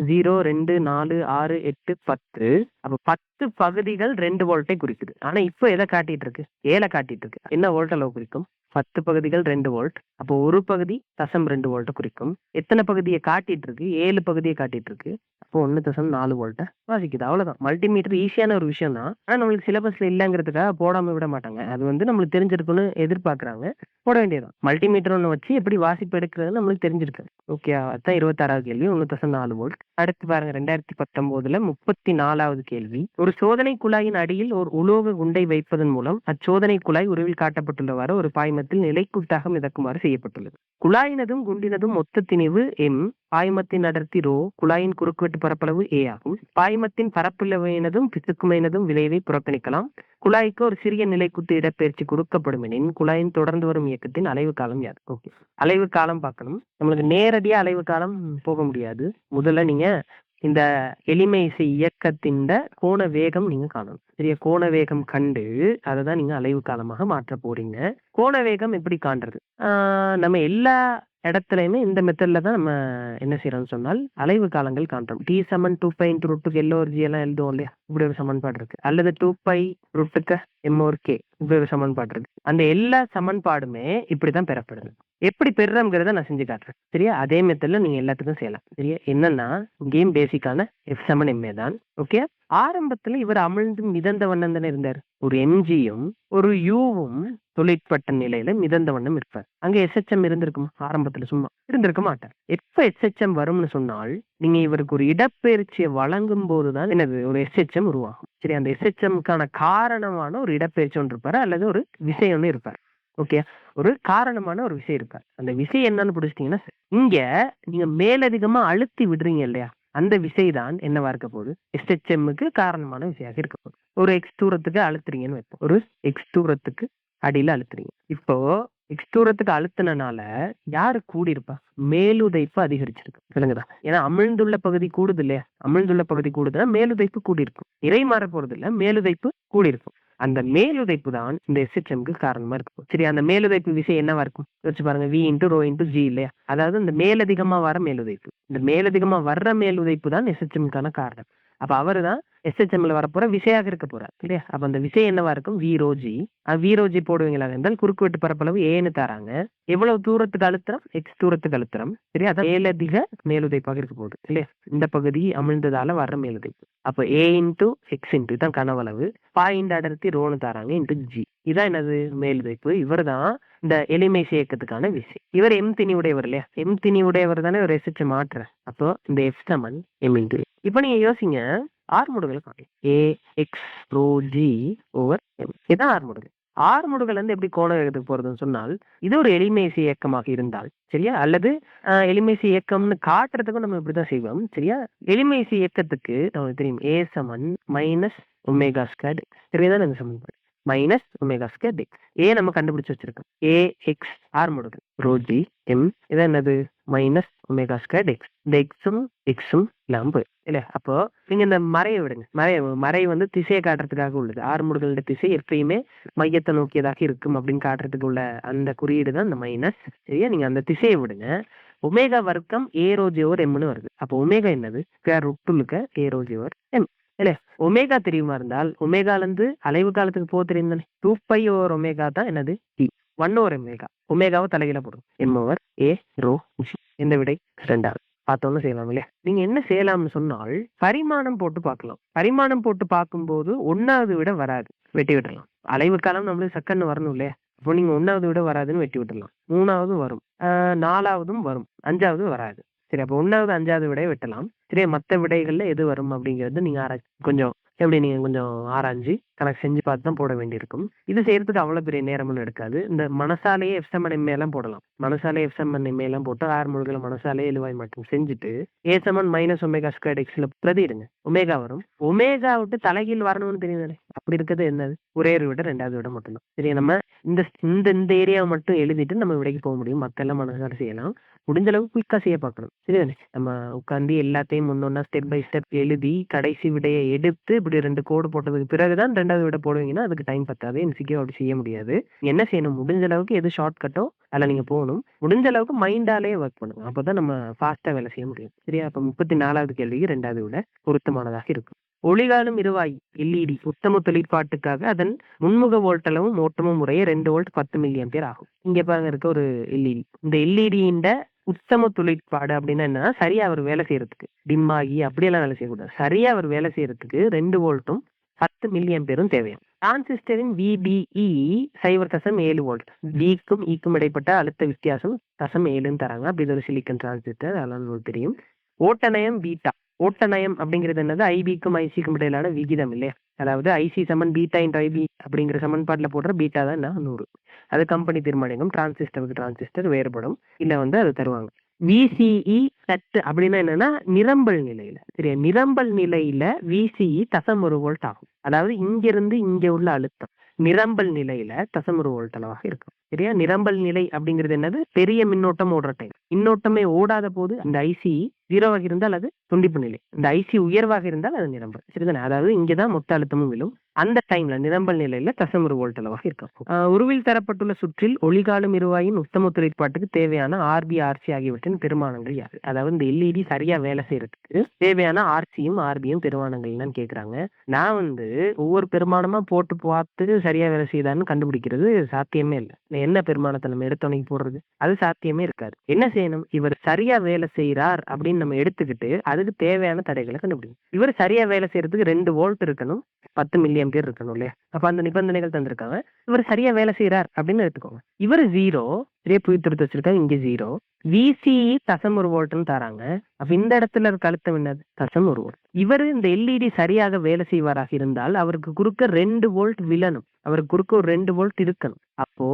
0, 2, 4, 6, 8, 10. அப்ப 10 பகுதிகள் 2 வோல்ட்டை குறிக்குது. ஆனா இப்ப எதை காட்டிட்டு இருக்கு? 7 காட்டிட்டு இருக்கு. என்ன வோல்ட் அளவு குறிக்கும்? 10 பகுதிகள் 2 வோல்ட். அப்போ ஒரு பகுதி 0.2 வோல்ட் குறிக்கும். எத்தனை பகுதியை காட்டிட்டு இருக்கு? 7 பகுதியை காட்டிட்டு இருக்கு. அப்போ 1.4 வோல்ட்டை வாசிக்குது. அவ்வளவுதான். மல்டிமீட்டர் ஈஸியான ஒரு விஷயம் தான். ஆனா நம்மளுக்கு சிலபஸ்ல இல்லங்கிறதுக்காக போடாம விட மாட்டாங்க. அது வந்து நம்மளுக்கு தெரிஞ்சிருக்குன்னு எதிர்பார்க்கறாங்க. போட வேண்டியதுதான். மல்டிமீட்டர் ஒண்ணு வச்சு எப்படி வாசிப்பு எடுக்கிறது நம்மளுக்கு தெரிஞ்சிருக்கு. ஓகே, அதான் 26வது கேள்வி. 1.4 வோல்ட். அடுத்து பாருங்க 2019ல 34வது கேள்வி. ஒரு சோதனை குழாயின் அடியில் ஒரு உலோக குண்டை வைப்பதன் மூலம் அச்சோதனை குழாய் உருவில் காட்டப்பட்டுள்ளவாறு ஒரு பாய்மத்தில் நிலைக்குத்தாக மிதக்குமாறு செய்யப்பட்டுள்ளது. குழாயினதும் குண்டினதும் மொத்த திணிவு M, பாய்மத்தின் அடர்த்தி ρ, குழாயின் குறுக்குவெட்டு பரப்பளவு A ஆகும். பாய்மத்தின் பரப்பளவினதும் பிசுக்குமையினதும் விளைவை புறக்கணிக்கலாம். குழாய்க்கு ஒரு சிறிய நிலைக்குத்து இடப்பெயர்ச்சி கொடுக்கப்படும் எனின் குழாயின் தொடர்ந்து வரும் இயக்கத்தின் அலைவு காலம் யாது? ஓகே, அலைவு காலம் பார்க்கணும். நம்மளுக்கு நேரடியா அலைவு காலம் போக முடியாது. முதல்ல நீங்க இந்த எளிமை இயக்கத்தின் கோண வேகம் நீங்க காணணும். சரியா? கோண வேகம் கண்டு அதை தான் நீங்க அலைவு காலமாக மாற்ற போறீங்க. கோண வேகம் எப்படி காண்றது? நம்ம எல்லா இடத்துலயுமே இந்த மெத்தட்ல தான் நம்ம என்ன செய்யறோம்னு சொன்னால் அலைவு காலங்கள் காண்றோம். டி சமன் 2π இன்டு ரூட்டுக்கு எல் ஓவர் ஜி எல்லாம் எழுதுவோம் இல்லையா? இப்படி ஒரு சமன்பாடு இருக்கு. அல்லது 2π ரூட்டுக்கு எம் ஓவர் கே இப்படி ஒரு சமன்பாடு இருக்கு. அந்த எல்லா சமன்பாடுமே இப்படிதான் பெறப்படுது. எப்படி பெறுறோம்ங்கிறத நான் செஞ்சு காட்டுறேன். சரியா? அதே மெத்தட்ல நீங்க எல்லாத்துக்கும் செய்யலாம். சரியா? என்னன்னா கேம் பேசிக்கான எஃப் சமன் எம்ஏ தான். ஓகே. ஆரம்பத்துல இவர் அமிழ்ந்து மிதந்த வண்ணம் தானே இருந்தார். ஒரு எம்ஜியும் ஒரு யூவும் தொழிற்பட்ட நிலையில மிதந்த வண்ணம் இருப்பார். அங்க எஸ்ஹெச்எம் இருந்திருக்குமா? ஆரம்பத்துல சும்மா இருந்திருக்க மாட்டார். எப்ப எஸ்ஹெச்எம் வரும்னு சொன்னால் நீங்க இவருக்கு ஒரு இடப்பெயர்ச்சியை வழங்கும் போதுதான் என்னது ஒரு எஸ்ஹெச்எம் உருவாகும். சரி, அந்த எஸ்ஹெச்எம்கான காரணமான ஒரு இடப்பெயர்ச்சி ஒன்று இருப்பாரு அல்லது ஒரு விசை ஒன்று இருப்பார். ஓகே, ஒரு காரணமான ஒரு விஷயம் இருக்கார். அந்த விஷயம் என்னன்னு புடிச்சிட்டீங்கன்னா இங்க நீங்க மேலதிகமா அழுத்தி விடுறீங்க இல்லையா? அந்த விசை தான் என்னவா இருக்க போகுது? எஸ்ஹெச்எம்முக்கு காரணமான விசையாக இருக்க போகுது. ஒரு எக்ஸ் தூரத்துக்கு அழுத்துறீங்கன்னு வைப்போம். ஒரு எக்ஸ் தூரத்துக்கு அடியில அழுத்துறீங்க. இப்போ எக்ஸ் தூரத்துக்கு அழுத்தினால யாரு கூடி இருப்பா? மேலுதைப்பு அதிகரிச்சிருக்கு. விளங்குதா? ஏன்னா அமிழ்ந்துள்ள பகுதி கூடுது இல்லையா? அமிழ்ந்துள்ள பகுதி கூடுதுன்னா மேலுதைப்பு கூடி இருக்கும். இறை மாற போறது இல்ல, மேலுதைப்பு கூடி இருக்கும். அந்த மேலுதைப்பு தான் இந்த எஸ்ஹெச்எம்க்கு காரணமா இருக்கும். சரி, அந்த மேலுதைப்பு விசை என்னவா இருக்கும்? யோசிச்சு பாருங்க. V into rho into g இல்லையா? அதாவது இந்த மேலதிகமா வர மேலுதைப்பு. இந்த மேலதிகமா வர்ற மேலுதைப்பு தான் எஸ்ஹெச்எம்க்கான காரணம். அப்ப அவரு தான் எஸ்ஹெச்எம்ல வரப்போற விசையாக இருக்க போறார் இல்லையா? அப்ப அந்த விசை என்னவா இருக்கும்? V rho g. V rho g போடுவீங்களா என்றால் குறுக்கு வெட்டு பரப்பளவு ஏன்னு தராங்க. எவ்வளவு தூரத்துக்கு அழுத்தம்? எக்ஸ் தூரத்துக்கு அழுத்தம். சரி, அதான் மேலதிக மேலுதைப்பாக இருக்க போகுது இல்லையா? இந்த பகுதி அமிழ்ந்ததால வர்ற மேலுதைப்பு. அப்ப ஏ இன்டு எக்ஸ் இன்டு தான் கனவளவு, பாயிண்ட் அடர்த்தி ரோன்னு தராங்க இன்டு ஜி. இதான் என்னது? மேலுதைப்பு. இவர் தான் இந்த எளிமை இயக்கத்துக்கான விசை. இவர் எம் திணி உடையவர் இல்லையா? எம் திணி உடையவர் தானே ஒரு எஸ்ஹெச் மாற்ற. அப்போ இந்த எஃப் சமன் எம் இன்டு. இப்ப நீங்க யோசிங்க, ஆர்முடுகளை காணலாம். A x rho g over m. இதான் ஆர்முடுகள். ஆர்முடுகள் வந்து எப்படி கோண வேகத்துக்கு போறதுன்னு சொன்னால் இது ஒரு எளிமைசி இயக்கமாக இருந்தால் சரியா, அல்லது எளிமைசி இயக்கம்னு காட்டுறதுக்கும் நம்ம இப்படிதான் செய்வோம். சரியா? எளிமைசி இயக்கத்துக்கு நமக்கு தெரியும் ஏ சமன் மைனஸ் ஒமேகா ஸ்கொயர்ட். சரியாதான் இந்த சமன்பாடு. Minus omega squared x. A நம்ம கண்டுபிடிச்சு வச்சிருக்கோம். ஏ எக்ஸ் ஆர்முடுகள் ரோ ஜி எம். இதான் என்னது? Minus omega squared x. இந்த எக்ஸும் இல்லாம போயிடும் இல்லையா? அப்போ நீங்க இந்த மறையை விடுங்க. மறை வந்து திசையை காட்டுறதுக்காக உள்ளது. ஆர்முடுகளோட திசை எப்பயுமே மையத்தை நோக்கியதாக இருக்கும் அப்படின்னு காட்டுறதுக்கு உள்ள அந்த குறியீடு தான் இந்த மைனஸ். சரியா? நீங்க அந்த திசையை விடுங்க. ஒமேகா வர்க்கம் ஏ ரோஜி ஓவர் எம்னு வருது. அப்போ ஒமேகா என்னது? ஸ்கொயர் ரூட் இருக்க ஏ ரோஜி ஓவர் எம் இல்லையா? ஒமேகா தெரியுமா இருந்தால் ஒமேகால இருந்து அலைவு காலத்துக்கு போக தெரியும் தானே? 2π ஓவர் ஒமேகா தான் என்னது? D 1 over omega. ஒமேகாவை தலைகீழ போடும். M over A rho G. எந்த விடை? 2வது. பார்த்தோன்னு செய்யலாம் இல்லையா? நீங்க என்ன செய்யலாம்னு சொன்னால் பரிமாணம் போட்டு பார்க்கலாம். பரிமாணம் போட்டு பார்க்கும்போது 1வது விட வராது, வெட்டி விட்டுறலாம். அலைவு காலம் நம்மளுக்கு சக்கன்னு வரணும் இல்லையா? அப்போ நீங்க 1வது விட வராதுன்னு வெட்டி விட்டுடலாம். 3வது வரும், 4வதும் வரும், 5வது வராது. சரி, அப்போ 1வது 5வது விடையை வெட்டலாம். சரி, மற்ற விடைகள்ல எது வரும் அப்படிங்கிறது நீங்க கொஞ்சம் எப்படி நீங்க கொஞ்சம் ஆராய்ஞ்சு கணக்கு செஞ்சு பார்த்து தான் போட வேண்டியிருக்கும். இது செய்யறதுக்கு அவ்வளவு பெரிய நேரமும் எடுக்காது. இந்த மனசாலேயே எஃப் சமன் எம்ஏ எல்லாம் போடலாம். மனசாலே எஃப் சமன் எம்ஏ எல்லாம் போட்டு ஆர்முடுகளை மனசாலே எழுவாய் மட்டும் செஞ்சுட்டு ஏ சமன் மைனஸ் ஒமேகா ஸ்கொயர் எக்ஸ்ல பிரதிடுங்க. ஒமேகா வரும். ஒமேகா விட்டு தலைகீழ் வரணும்னு தெரியுது. அப்படி இருக்கிறது என்னது? ஒரே ஒரு விட 2வது விட மட்டும்தான். சரி, நம்ம இந்த ஏரியாவை மட்டும் எழுதிட்டு நம்ம விடைக்கு போக முடியும். மத்தெல்லாம் மனசால செய்யலாம். முடிஞ்ச அளவுக்கு குயிக்கா செய்ய பார்க்கணும். சரிதானே? நம்ம உட்காந்து எல்லாத்தையும் ஒன்னொன்னா ஸ்டெப் பை ஸ்டெப் எழுதி கடைசி விடையை எடுத்து இப்படி 2 கோடு போட்டதுக்கு பிறகுதான் 2வது விட போடுவீங்கன்னா அதுக்கு டைம் பத்தாது. என்சிக்யூ அப்படி செய்ய முடியாது. என்ன செய்யணும்? முடிஞ்ச அளவுக்கு எது ஷார்ட் கட்டோ அதில் நீங்க போகணும். முடிஞ்ச அளவுக்கு மைண்டாலே ஒர்க் பண்ணுங்க. அப்பதான் நம்ம ஃபாஸ்டா வேலை செய்ய முடியும். சரியா? அப்ப 34வது கேள்விக்கு 2வது விட பொருத்தமானதாக இருக்கும். ஒளிகாலும் இருவாய் எல்இடி உத்தம தொழிற்பாட்டுக்காக அதன் முன்முக வோல்ட்டளவும் ஓட்டமும் முறையே 2 வோல்ட் 10 மில்லி ஆம்பியர் ஆகும். இங்க பாருங்க இருக்க ஒரு எல்இடி. இந்த எல்இடியின் உத்தம தொழிற்பாடு அப்படின்னா என்னன்னா சரியா அவர் வேலை செய்யறதுக்கு டிம் ஆகி அப்படியெல்லாம் வேலை செய்யக்கூடாது. சரியா அவர் வேலை செய்யறதுக்கு 2 வோல்ட்டும் 10 மில்லி ஆம்பியரும் தேவையான டிரான்சிஸ்டரின் VBE 0.7 வோல்ட். டிக்கும் ஈக்கும் இடைப்பட்ட அழுத்த வித்தியாசம் 0.7 தராங்க. அப்படி ஒரு சிலிக்கன் டிரான்சிஸ்டர், அதெல்லாம் உங்களுக்கு தெரியும். ஓட்டநயம் பீட்டா. ஓட்டநயம் அப்படிங்கிறது என்னது? ஐபிக்கும் ஐசிக்கும் இடையிலான விகிதம் இல்லையா? அதாவது ஐசி சமன் பீட்டா இன்டு ஐபி அப்படிங்கிற சமன்பாட்டில் போடுற பீட்டா தான் 100. அது கம்பெனி தீர்மானிக்கும். டிரான்சிஸ்டருக்கு டிரான்சிஸ்டர் வேறுபடும். இல்ல வந்து அது தருவாங்க. VCE தட்டு அப்படின்னா என்னன்னா நிரம்பல் நிலையில. சரியா? நிரம்பல் நிலையில VCE 0.1 வோல்ட் ஆகும். அதாவது இங்கிருந்து இங்க உள்ள அழுத்தம் நிரம்பல் நிலையில 0.1 வோல்ட் அளவாக இருக்கும். சரியா? நிரம்பல் நிலை அப்படிங்கிறது என்னது? பெரிய மின்னோட்டம் ஓடுற டைம். மின்னோட்டமே ஓடாத போது இந்த ஐசி 0வாக இருந்தால் அது துண்டிப்பு நிலை. இந்த ஐசி உயர்வாக இருந்தால் அது நிரம்பல். சரிதானே? அதாவது இங்கதான் மொத்த அழுத்தமும் விழும். அந்த டைம்ல நிரம்பல் நிலையில தசம் 1 வோல்ட் அளவாக இருக்கும். உருவில் தரப்பட்டுள்ள சுற்றில் ஒளிகாலும் இருவாயின் உத்தம ஒத்துழைப்பாட்டுக்கு தேவையான ஆர்பி ஆர்சி ஆகியவற்றின் பெருமானங்கள் யாரு? அதாவது இந்த எல்இடி சரியா வேலை செய்யறதுக்கு தேவையான ஆர்சியும் ஆர்பியும் பெருமானங்கள் என்னன்னு கேக்குறாங்க. நான் ஒவ்வொரு பெருமானமா போட்டு பார்த்து சரியா வேலை செய்தான்னு கண்டுபிடிக்கிறது சாத்தியமே இல்லை. என்ன பெருமானத்தை நம்ம எடுத்தோனைக்கு போடுறது அது சாத்தியமே இருக்காது. என்ன செய்யணும்? இவர் சரியா வேலை செய்யறார் அப்படின்னு நம்ம எடுத்துக்கிட்டு அதுக்கு தேவையான தடைகளை கண்டுபிடிக்கணும். இவர் சரியா வேலை செய்யறதுக்கு 2 வோல்ட் இருக்கணும், 10 மில்லி ஆம்பியர் இருக்கணும் இல்லையா? அப்ப அந்த நிபந்தனைகள் தந்திருக்காங்க. இவர் சரியா வேலை செய்யறார் அப்படின்னு எடுத்துக்கோங்க. இவர் 0 இதே புவித்திருத்து வச்சிருக்காங்க, இங்க 0 விசிஇ தசம் 1 வோல்ட்னு தராங்க. அப்ப இந்த இடத்துல இருக்க அழுத்தம் என்னது? தசம் 1 வோல்ட். இவர் இந்த எல்இடி சரியாக வேலை செய்வாராக இருந்தால் அவருக்கு குறுக்க 2 வோல்ட் விழணும், அவருக்கு குறுக்க ஒரு 2 வோல்ட் இருக்கணும். அப்போ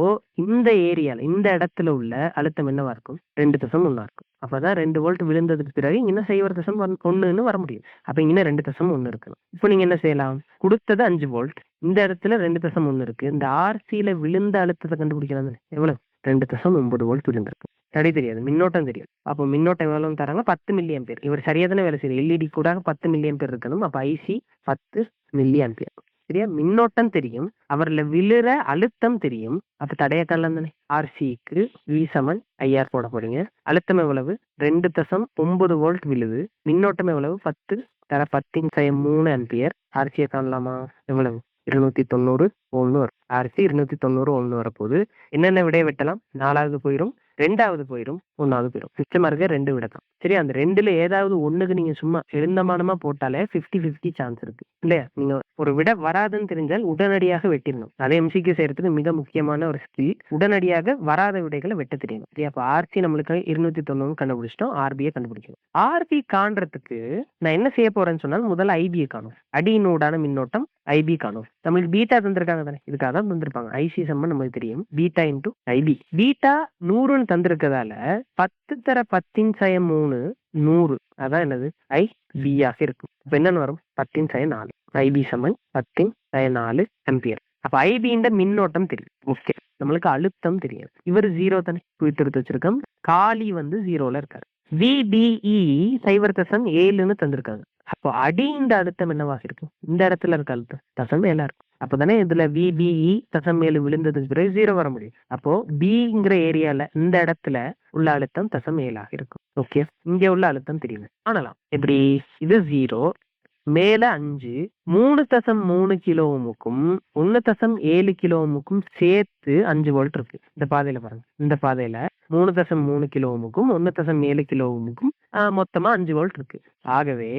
இந்த ஏரியால இந்த இடத்துல உள்ள அழுத்தம் என்னவா இருக்கும்? 2.1 இருக்கும். அப்பதான் 2 வோல்ட் விழுந்ததுக்கு பிறகு இங்க 0.1 வர முடியும். அப்ப இங்க 2.1 இருக்கணும். இப்போ நீங்க என்ன செய்யலாம்? கொடுத்தது 5 வோல்ட், இந்த இடத்துல 2.1 இருக்கு. இந்த ஆர்சியில விழுந்த அழுத்தத்தை கண்டுபிடிக்கலாம். எவ்வளவு? 2.9 வோல்ட் விழுந்திருக்கு. தடை தெரியாது, மின்னோட்டம் தெரியாது. அப்போ மின்னோட்டம் எவ்வளவு தராங்க? 10 மில்லி ஆம்பியர். இவர் சரியா தானே வேலை செய்யுது. எல்இடி கூட 10 மில்லி ஆம்பியர் இருக்கணும். அப்ப ஐசி 10 மில்லி ஆம்பியர். சரியா? மின்னோட்டம் தெரியும், அவர்ல விழுற அழுத்தம் தெரியும். அப்ப தடைய காணலாம் தானே? ஆர்சிக்கு வி சமன் ஐஆர் போட போறீங்க. அழுத்தம் எவ்வளவு? 2.9 வோல்ட் விழுது. மின்னோட்டம் எவ்வளவு? 10 தர 10/3 ஆம்பியர். ஆர்சியை காணலாமா? எவ்வளவு? 290 ஓம்னு வரும். ஆர்சி 290 ஓம்னு வரப்போகுது. என்னென்ன விடைய வெட்டலாம்? 4வது போயிரும், 2வது போயிரும், 1வது போயிரும். மிச்சமா இருக்க 2 விடலாம். சரி, அந்த 2ல ஏதாவது ஒண்ணுக்கு நீங்க சும்மா எழுந்தமானமா போட்டாலே 50-50 சான்ஸ் இருக்கு இல்லையா? நீங்க ஒரு விட வராதுன்னு தெரிஞ்சால் உடனடியாக வெட்டிடணும். அதை எம்சிக்கு செய்யறதுக்கு மிக முக்கியமான ஒரு ஸ்கில். உடனடியாக வராத விடைகளை வெட்ட தெரியணும். சரியா? அப்ப ஆர்சி நம்மளுக்கு 290 கண்டுபிடிச்சிட்டோம். ஆர்பியை கண்டுபிடிக்கணும். ஆர்பி காண்றதுக்கு நான் என்ன செய்ய போறேன்னு சொன்னால் முதல்ல ஐபியை காணும். அடிநூடான மின்னோட்டம் ஐபி காணும். நம்மளுக்கு பீட்டா தந்திருக்காங்க தானே, இதுக்காக தான் தந்திருப்பாங்க. ஐசி சம்மன் நமக்கு தெரியும், பீட்டா இன்டூ ஐபி. பீட்டா 100ன்னு தந்திருக்கதால 10 தர 10/3 100, அதான் என்னது? ஐபி ஆக இருக்கும். இப்ப என்னன்னு வரும்? 10/4. ஐபி சமன் 10/4 ஆம்பியர். அப்ப ஐபி இந்த மின்னோட்டம் தெரியும். ஓகே, நம்மளுக்கு அழுத்தம் தெரியாது. இவர் 0 தானே குறித்து வச்சிருக்கோம். காலி 0ல இருக்காரு. விபிஇ 0.7ன்னு தந்திருக்காங்க. அப்போ அடிந்த அழுத்தம் என்னவாக இருக்கும்? இந்த இடத்துல இருக்க அழுத்தம் 0.7 இருக்கும். அப்பதானே இதுல விபிஇ 0.7 விழுந்ததுக்கு பிறகு 0 வர முடியும். அப்போ பிங்கிற ஏரியால இந்த இடத்துல உள்ள அழுத்தம் 0.7 இருக்கும். ஓகே, இங்க உள்ள அழுத்தம் தெரியுது. ஆனலாம் எப்படி? இது 0 மேல 5 3.3 கிலோ ஓமுக்கும் 1.7 கிலோ ஓமுக்கும் சேர்த்து 5 வோல்ட் இருக்கு. இந்த பாதையில பாருங்க, இந்த பாதையில 3.3 கிலோ ஓமுக்கும் 1.7 கிலோ ஓமுக்கும் மொத்தமா 5 வோல்ட் இருக்கு. ஆகவே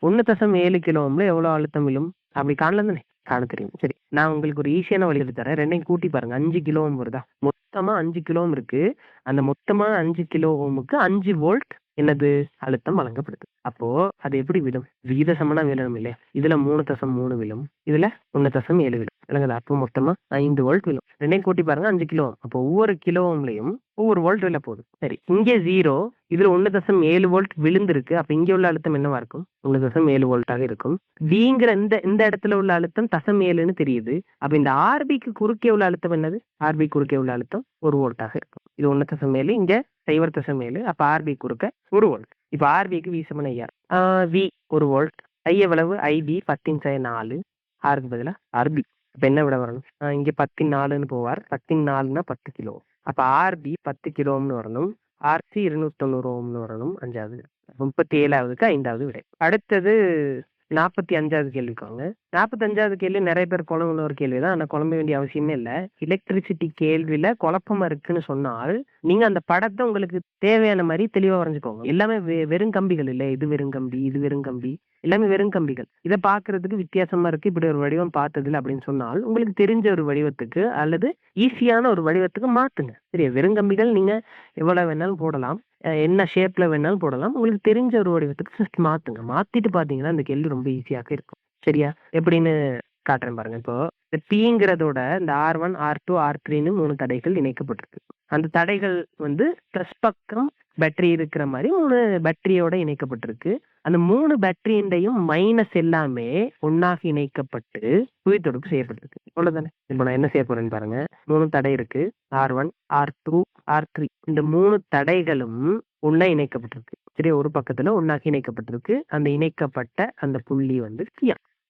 1.7 கிலோ ஓம்ல எவ்வளவு அழுத்தம் விழும்? அப்படி காணலாம் தானே? காண தெரியும். சரி, நான் உங்களுக்கு ஒரு ஈஸியான வழி எடுத்து தரேன். ரெண்டையும் கூட்டி பாருங்க. 5 கிலோ ஓம் வருதா? மொத்தமா 5 கிலோ ஓம் இருக்கு. அந்த மொத்தமா 5 கிலோ ஓமுக்கு 5 வோல்ட் என்னது? அழுத்தம் வழங்கப்படுது. அப்போ அது எப்படி விழும்? விகித சமனா விழணும் இல்லையா? இதுல 3.3 விழும், இதுல 1.7 விழும். விளங்குதா? அப்போ மொத்தமா 5 வோல்ட் விழும். ரெண்டையும் கூட்டி பாருங்க, 5 கிலோ. அப்போ ஒவ்வொரு கிலோ ஓம்லயும் ஒவ்வொரு வோல்ட் விழ போகுது. சரி, இங்கே 0, இதுல 1.7 வோல்ட் விழுந்திருக்கு. அப்ப இங்க உள்ள அழுத்தம் என்னவா இருக்கும்? 1.7 வோல்ட்டாக இருக்கும். பிங்கிற இந்த இடத்துல உள்ள அழுத்தம் 0.7ன்னு தெரியுது. அப்ப இந்த ஆர்பிக்கு குறுக்கே உள்ள அழுத்தம் என்னது? ஆர்பி குறுக்கே உள்ள அழுத்தம் 1 வோல்ட்டாக இருக்கும். இது 1.7, இங்க 0.7. அப்ப ஆர்பி குறுக்க 1 வோல்ட். இப்ப ஆர்பிக்கு வி சமன் ஐஆர். V 1 volt. ஐ எவ்வளவு? ஐபி 10/4. ஆருக்கு பதிலா ஆர்பி. அப்ப என்ன விட வரணும்? இங்க 10/4ன்னு போவார். 10/4னா 10 கிலோ. அப்ப ஆர்பி 10 கிலோம்னு வரணும். ஆர்சி 290 ஓம்னு வரணும். 5வது 37க்கு 5வது விடை. அடுத்தது 45வது கேள்விக்கு வாங்க. 45வது கேள்வி நிறைய பேர் குழம்புல ஒரு கேள்விதான். ஆனா குழம்ப வேண்டிய அவசியமே இல்லை. எலக்ட்ரிசிட்டி கேள்வியில குழப்பமா இருக்குன்னு சொன்னால் நீங்க அந்த படத்தை உங்களுக்கு தேவையான மாதிரி தெளிவா வரைஞ்சுக்கோங்க. எல்லாமே வெறும் கம்பிகள் இல்லை. இது வெறும் கம்பி, இது வெறும் கம்பி, எல்லாமே வெறும் கம்பிகள். இதை பாக்குறதுக்கு வித்தியாசமா இருக்கு, இப்படி ஒரு வடிவம் பார்த்ததில்ல அப்படின்னு சொன்னால் உங்களுக்கு தெரிஞ்ச ஒரு வடிவத்துக்கு அல்லது ஈஸியான ஒரு வடிவத்துக்கு மாத்துங்க. சரியா? வெறும் கம்பிகள் நீங்க எவ்வளவு வேணாலும் போடலாம், என்ன ஷேப்ல வேணாலும் போடலாம். உங்களுக்கு தெரிஞ்ச ஒரு வடிவத்துக்கு ஃபர்ஸ்ட் மாத்துங்க. மாத்திட்டு பாத்தீங்கன்னா இந்த கேள்வி ரொம்ப ஈஸியாக இருக்கும். சரியா? எப்படின்னு காட்டுறேன் பாருங்க. இப்போ இந்த பிங்கிறதோட இந்த R1 R2 R3ன்னு 3 தடைகள் இணைக்கப்பட்டிருக்கு. அந்த தடைகள் பிளஸ் பக்கம் பேட்டரி இருக்கிற மாதிரி 3 பேட்டரியோட இணைக்கப்பட்டிருக்கு. அந்த 3 பேட்டரியும் மைனஸ் எல்லாமே ஒன்னாக இணைக்கப்பட்டு புவித்தொடுப்பு செய்யப்பட்டிருக்கு. அவ்வளவுதானே? இப்போ நான் என்ன செய்ய போறேன்னு பாருங்க. 3 தடை இருக்கு, R1 R2 R3. இந்த 3 தடைகளும் ஒன்னா இணைக்கப்பட்டிருக்கு. சரி, ஒரு பக்கத்துல ஒன்னாக இணைக்கப்பட்டிருக்கு. அந்த இணைக்கப்பட்ட அந்த புள்ளி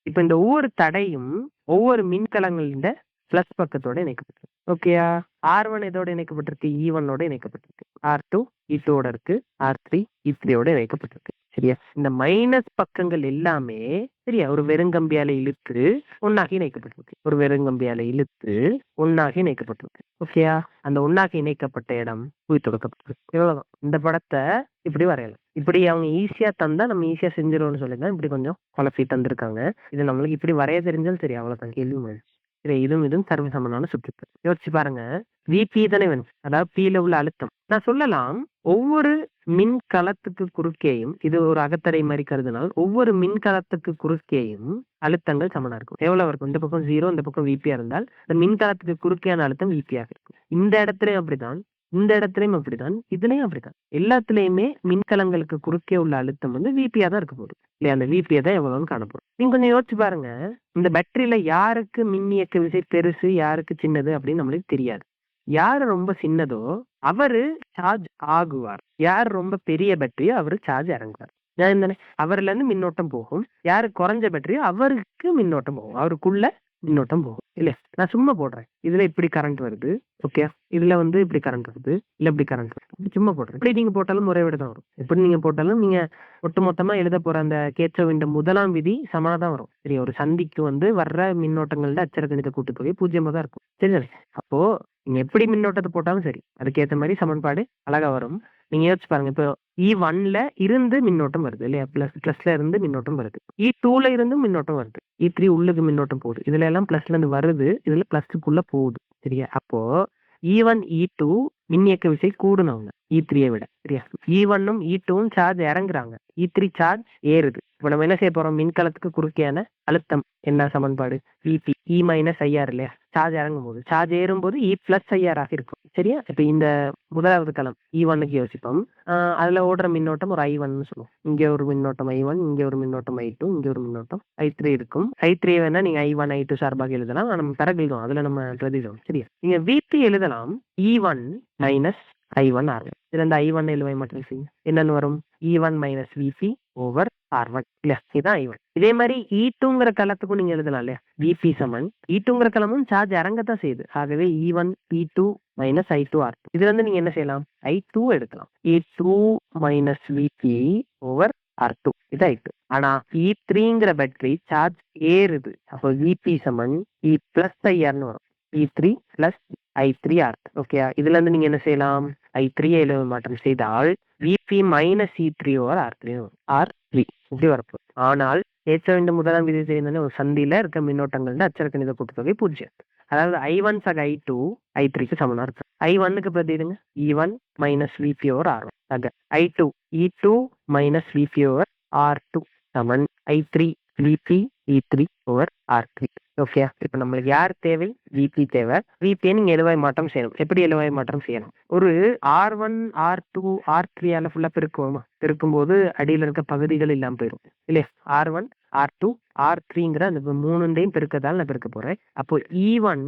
P. இப்ப இந்த ஒவ்வொரு தடையும் ஒவ்வொரு மின்கலங்களின் பிளஸ் பக்கத்தோட இணைக்கப்பட்டிருக்கு. ஓகேயா? R1 எதோட இணைக்கப்பட்டிருக்கு? E1 ஓட இணைக்கப்பட்டிருக்கு. R2 E2 ஓட இருக்கு. R3 E3 ஓட இணைக்கப்பட்டிருக்கு. சரியா? இந்த மைனஸ் பக்கங்கள் எல்லாமே சரியா ஒரு வெறுங்கம்பியால இழுத்து ஒன்னாகி இணைக்கப்பட்டிருக்கு. ஒரு வெறுங்கம்பியால இழுத்து ஒன்னாகி இணைக்கப்பட்டிருக்கு. ஓகேயா? அந்த ஒன்னாகி இணைக்கப்பட்ட இடம் புவி தொடக்கப்பட்டிருக்கு. இவ்வளவுதான். இந்த படத்தை இப்படி வரையலாம். இப்படி அவங்க ஈஸியா தந்தா நம்ம ஈஸியா செஞ்சிருவோம்னு சொல்லிதான் இப்படி கொஞ்சம் குழப்பி தந்திருக்காங்க. இது நம்மளுக்கு இப்படி வரைய தெரிஞ்சாலும் சரி, அவ்வளவுதான். கேள்வி சரி, இதுவும் சர்வ சமனான சுற்றுக்கு. யோசிச்சு பாருங்க, விபி தானே வேணும், அதாவது பீல உள்ள அழுத்தம். நான் சொல்லலாம் ஒவ்வொரு மின்கலத்துக்கு குறுக்கேயும், இது ஒரு அகத்தடை மாதிரி கருதினால் ஒவ்வொரு மின்கலத்துக்கு குறுக்கேயும் அழுத்தங்கள் சமனா இருக்கும். எவ்வளவு இருக்கும்? இந்த பக்கம் 0, இந்த பக்கம் விபியா இருந்தால் இந்த மின்கலத்துக்கு குறுக்கையான அழுத்தம் விபியாக இருக்கும். இந்த இடத்துலயும் அப்படிதான், இந்த இடத்துலயும் அப்படிதான், இதுலயும் அப்படிதான். எல்லாத்துலயுமே மின்கலங்களுக்கு குறுக்கே உள்ள அழுத்தம் வந்து விபியா தான் இருக்க போகுது இல்லையா? அந்த விபியா தான் எவ்வளவுன்னு காணப்படும். நீங்க கொஞ்சம் யோசிச்சு பாருங்க, இந்த பேட்டரியில யாருக்கு மின் இயக்க விசை பெருசு, யாருக்கு சின்னது அப்படின்னு நம்மளுக்கு தெரியாது. யாரு ரொம்ப சின்னதோ அவரு சார்ஜ் ஆகுவார், யார் ரொம்ப பெரிய பேட்டரியோ அவரு சார்ஜ் இறங்குவார். தானே? அவர்ல இருந்து மின்னோட்டம் போகும். யாரு குறைஞ்ச பேட்டரியோ அவருக்கு மின்னோட்டம் போகும், அவருக்குள்ள மின்னோட்டம் போகும் இல்லையா? நான் சும்மா போடுறேன். இதுல இப்படி கரண்ட் வருது, ஓகே, இதுல வந்து இப்படி கரண்ட் வருது, இல்ல இப்படி கரண்ட் வருது, இப்படி சும்மா போடுறேன். இப்படி நீங்க போட்டாலும் ஒரே விட தான் வரும். எப்படி நீங்க போட்டாலும் நீங்க ஒட்டுமொத்தமா எழுத போற அந்த கேட்சோவின் முதலாம் விதி சமனா தான் வரும். சரி, ஒரு சந்திக்கு வந்து வர்ற மின்னோட்டங்களோட அச்சரக்கணித கூட்டுத்தொகை 0 தான் இருக்கும். சரி, அப்போ நீங்க எப்படி மின்னோட்டத்தை போட்டாலும் சரி, அதுக்கேற்ற மாதிரி சமன்பாடு அழகா வரும். நீங்க யோசிச்சு பாருங்க, இப்போ E1ல இருந்து மின்னோட்டம் வருது இல்லையா? பிளஸ்ல இருந்து மின்னோட்டம் வருது. E2ல இருந்து மின்னோட்டம் வருது. E3 உள்ளுக்கு மின்னோட்டம் போகுது. இதுல எல்லாம் பிளஸ்ல இருந்து வருது, இதுல பிளஸ்க்குள்ள போகுது. சரியா? அப்போ E1 E2 மின் இயக்க விசை கூடுனவங்க E3யை விட. சரியா? E1ம் E2ம் சார்ஜ் இறங்குறாங்க, E3 சார்ஜ் ஏறுது. இப்ப நம்ம என்ன செய்ய போறோம்? மின்கலத்துக்கு குறுக்கையான அழுத்தம் என்ன சமன்பாடு? Vp E மைனஸ் IR இல்லையா? சார்ஜ் இறங்கும் போது, சார்ஜ் ஏறும் போது E பிளஸ் IR ஆக இருக்கும். சரியா? இப்ப இந்த முதலாவது களம் E1க்கு யோசிப்போம். அதுல ஓடுற மின்னோட்டம் ஒரு I1 சொல்லுவோம். இங்க ஒரு மின்னோட்டம் I1, இங்க ஒரு மின்னோட்டம் I2, இங்க ஒரு மின்னோட்டம் I3 இருக்கும். I3 வேணா நீங்க I1 I2 சார்பாக எழுதலாம். நம்ம பிறகு எழுதுவோம், அதுல நம்ம பிரதிதம். சரியா? நீங்க Vp எழுதலாம் E1 மைனஸ் I1 R1. இதுல இந்த I1 எழுவை மட்டும் செய்யுங்க. என்னன்னு வரும்? E1 minus Vp over R1 இல்லையா? இதுதான் I1. இதே மாதிரி E2ங்கிற களத்துக்கும் நீங்க எழுதலாம் இல்லையா? Vp சமன் E2ங்கிற களமும் சார்ஜ் இறங்கத்தான் செய்யுது. ஆகவே E1 E2 minus I2 R2. இதுல இருந்து நீங்க என்ன செய்யலாம்? I2 எடுக்கலாம். E2 minus Vp over R2, இது I2. ஆனா E3ங்கிற பேட்டரி சார்ஜ் ஏறுது. அப்போ Vp சமன் E பிளஸ் IRன்னு வரும். E3 plus I3 R. Okay, இதுல இருந்து நீங்க என்ன செய்யலாம்? I3 எழுத மாற்றம் செய்தால் Vp minus E3 over R3 R3 இப்படி வரப்போம். ஆனால் ஏற்ற வேண்டும் முதலாம் விதி செய்ய ஒரு சந்தியில இருக்க மின்னோட்டங்கள் அச்சரக்கணித கூட்டுத்தொகை 0. அதாவது I1 சக I2 I3க்கு சமனா இருக்கு. I1க்கு பிரதிடுங்க E1 minus Vp over R1 சக I2 E2 minus Vp over R2 சமன் I3 Vp E3 over R3. Okay, இப்ப நம்மளுக்கு யார் தேவை? Vp தேவை. Vp நீங்க எழுவாய் மாற்றம் செய்யணும். எப்படி எழுவாய் மாற்றம் செய்யணும்? ஒரு R1 R2 R3 ஃபுல்லா பெருக்குவோமா? பெருக்கும் போது அடியில இருக்க பகுதிகள் இல்லாம போயிடும் இல்லையா? R1 R2 R3ங்கிற அந்த 3ண்டையும் பெருக்கதால் நான் பெருக்க போறேன். அப்போ E1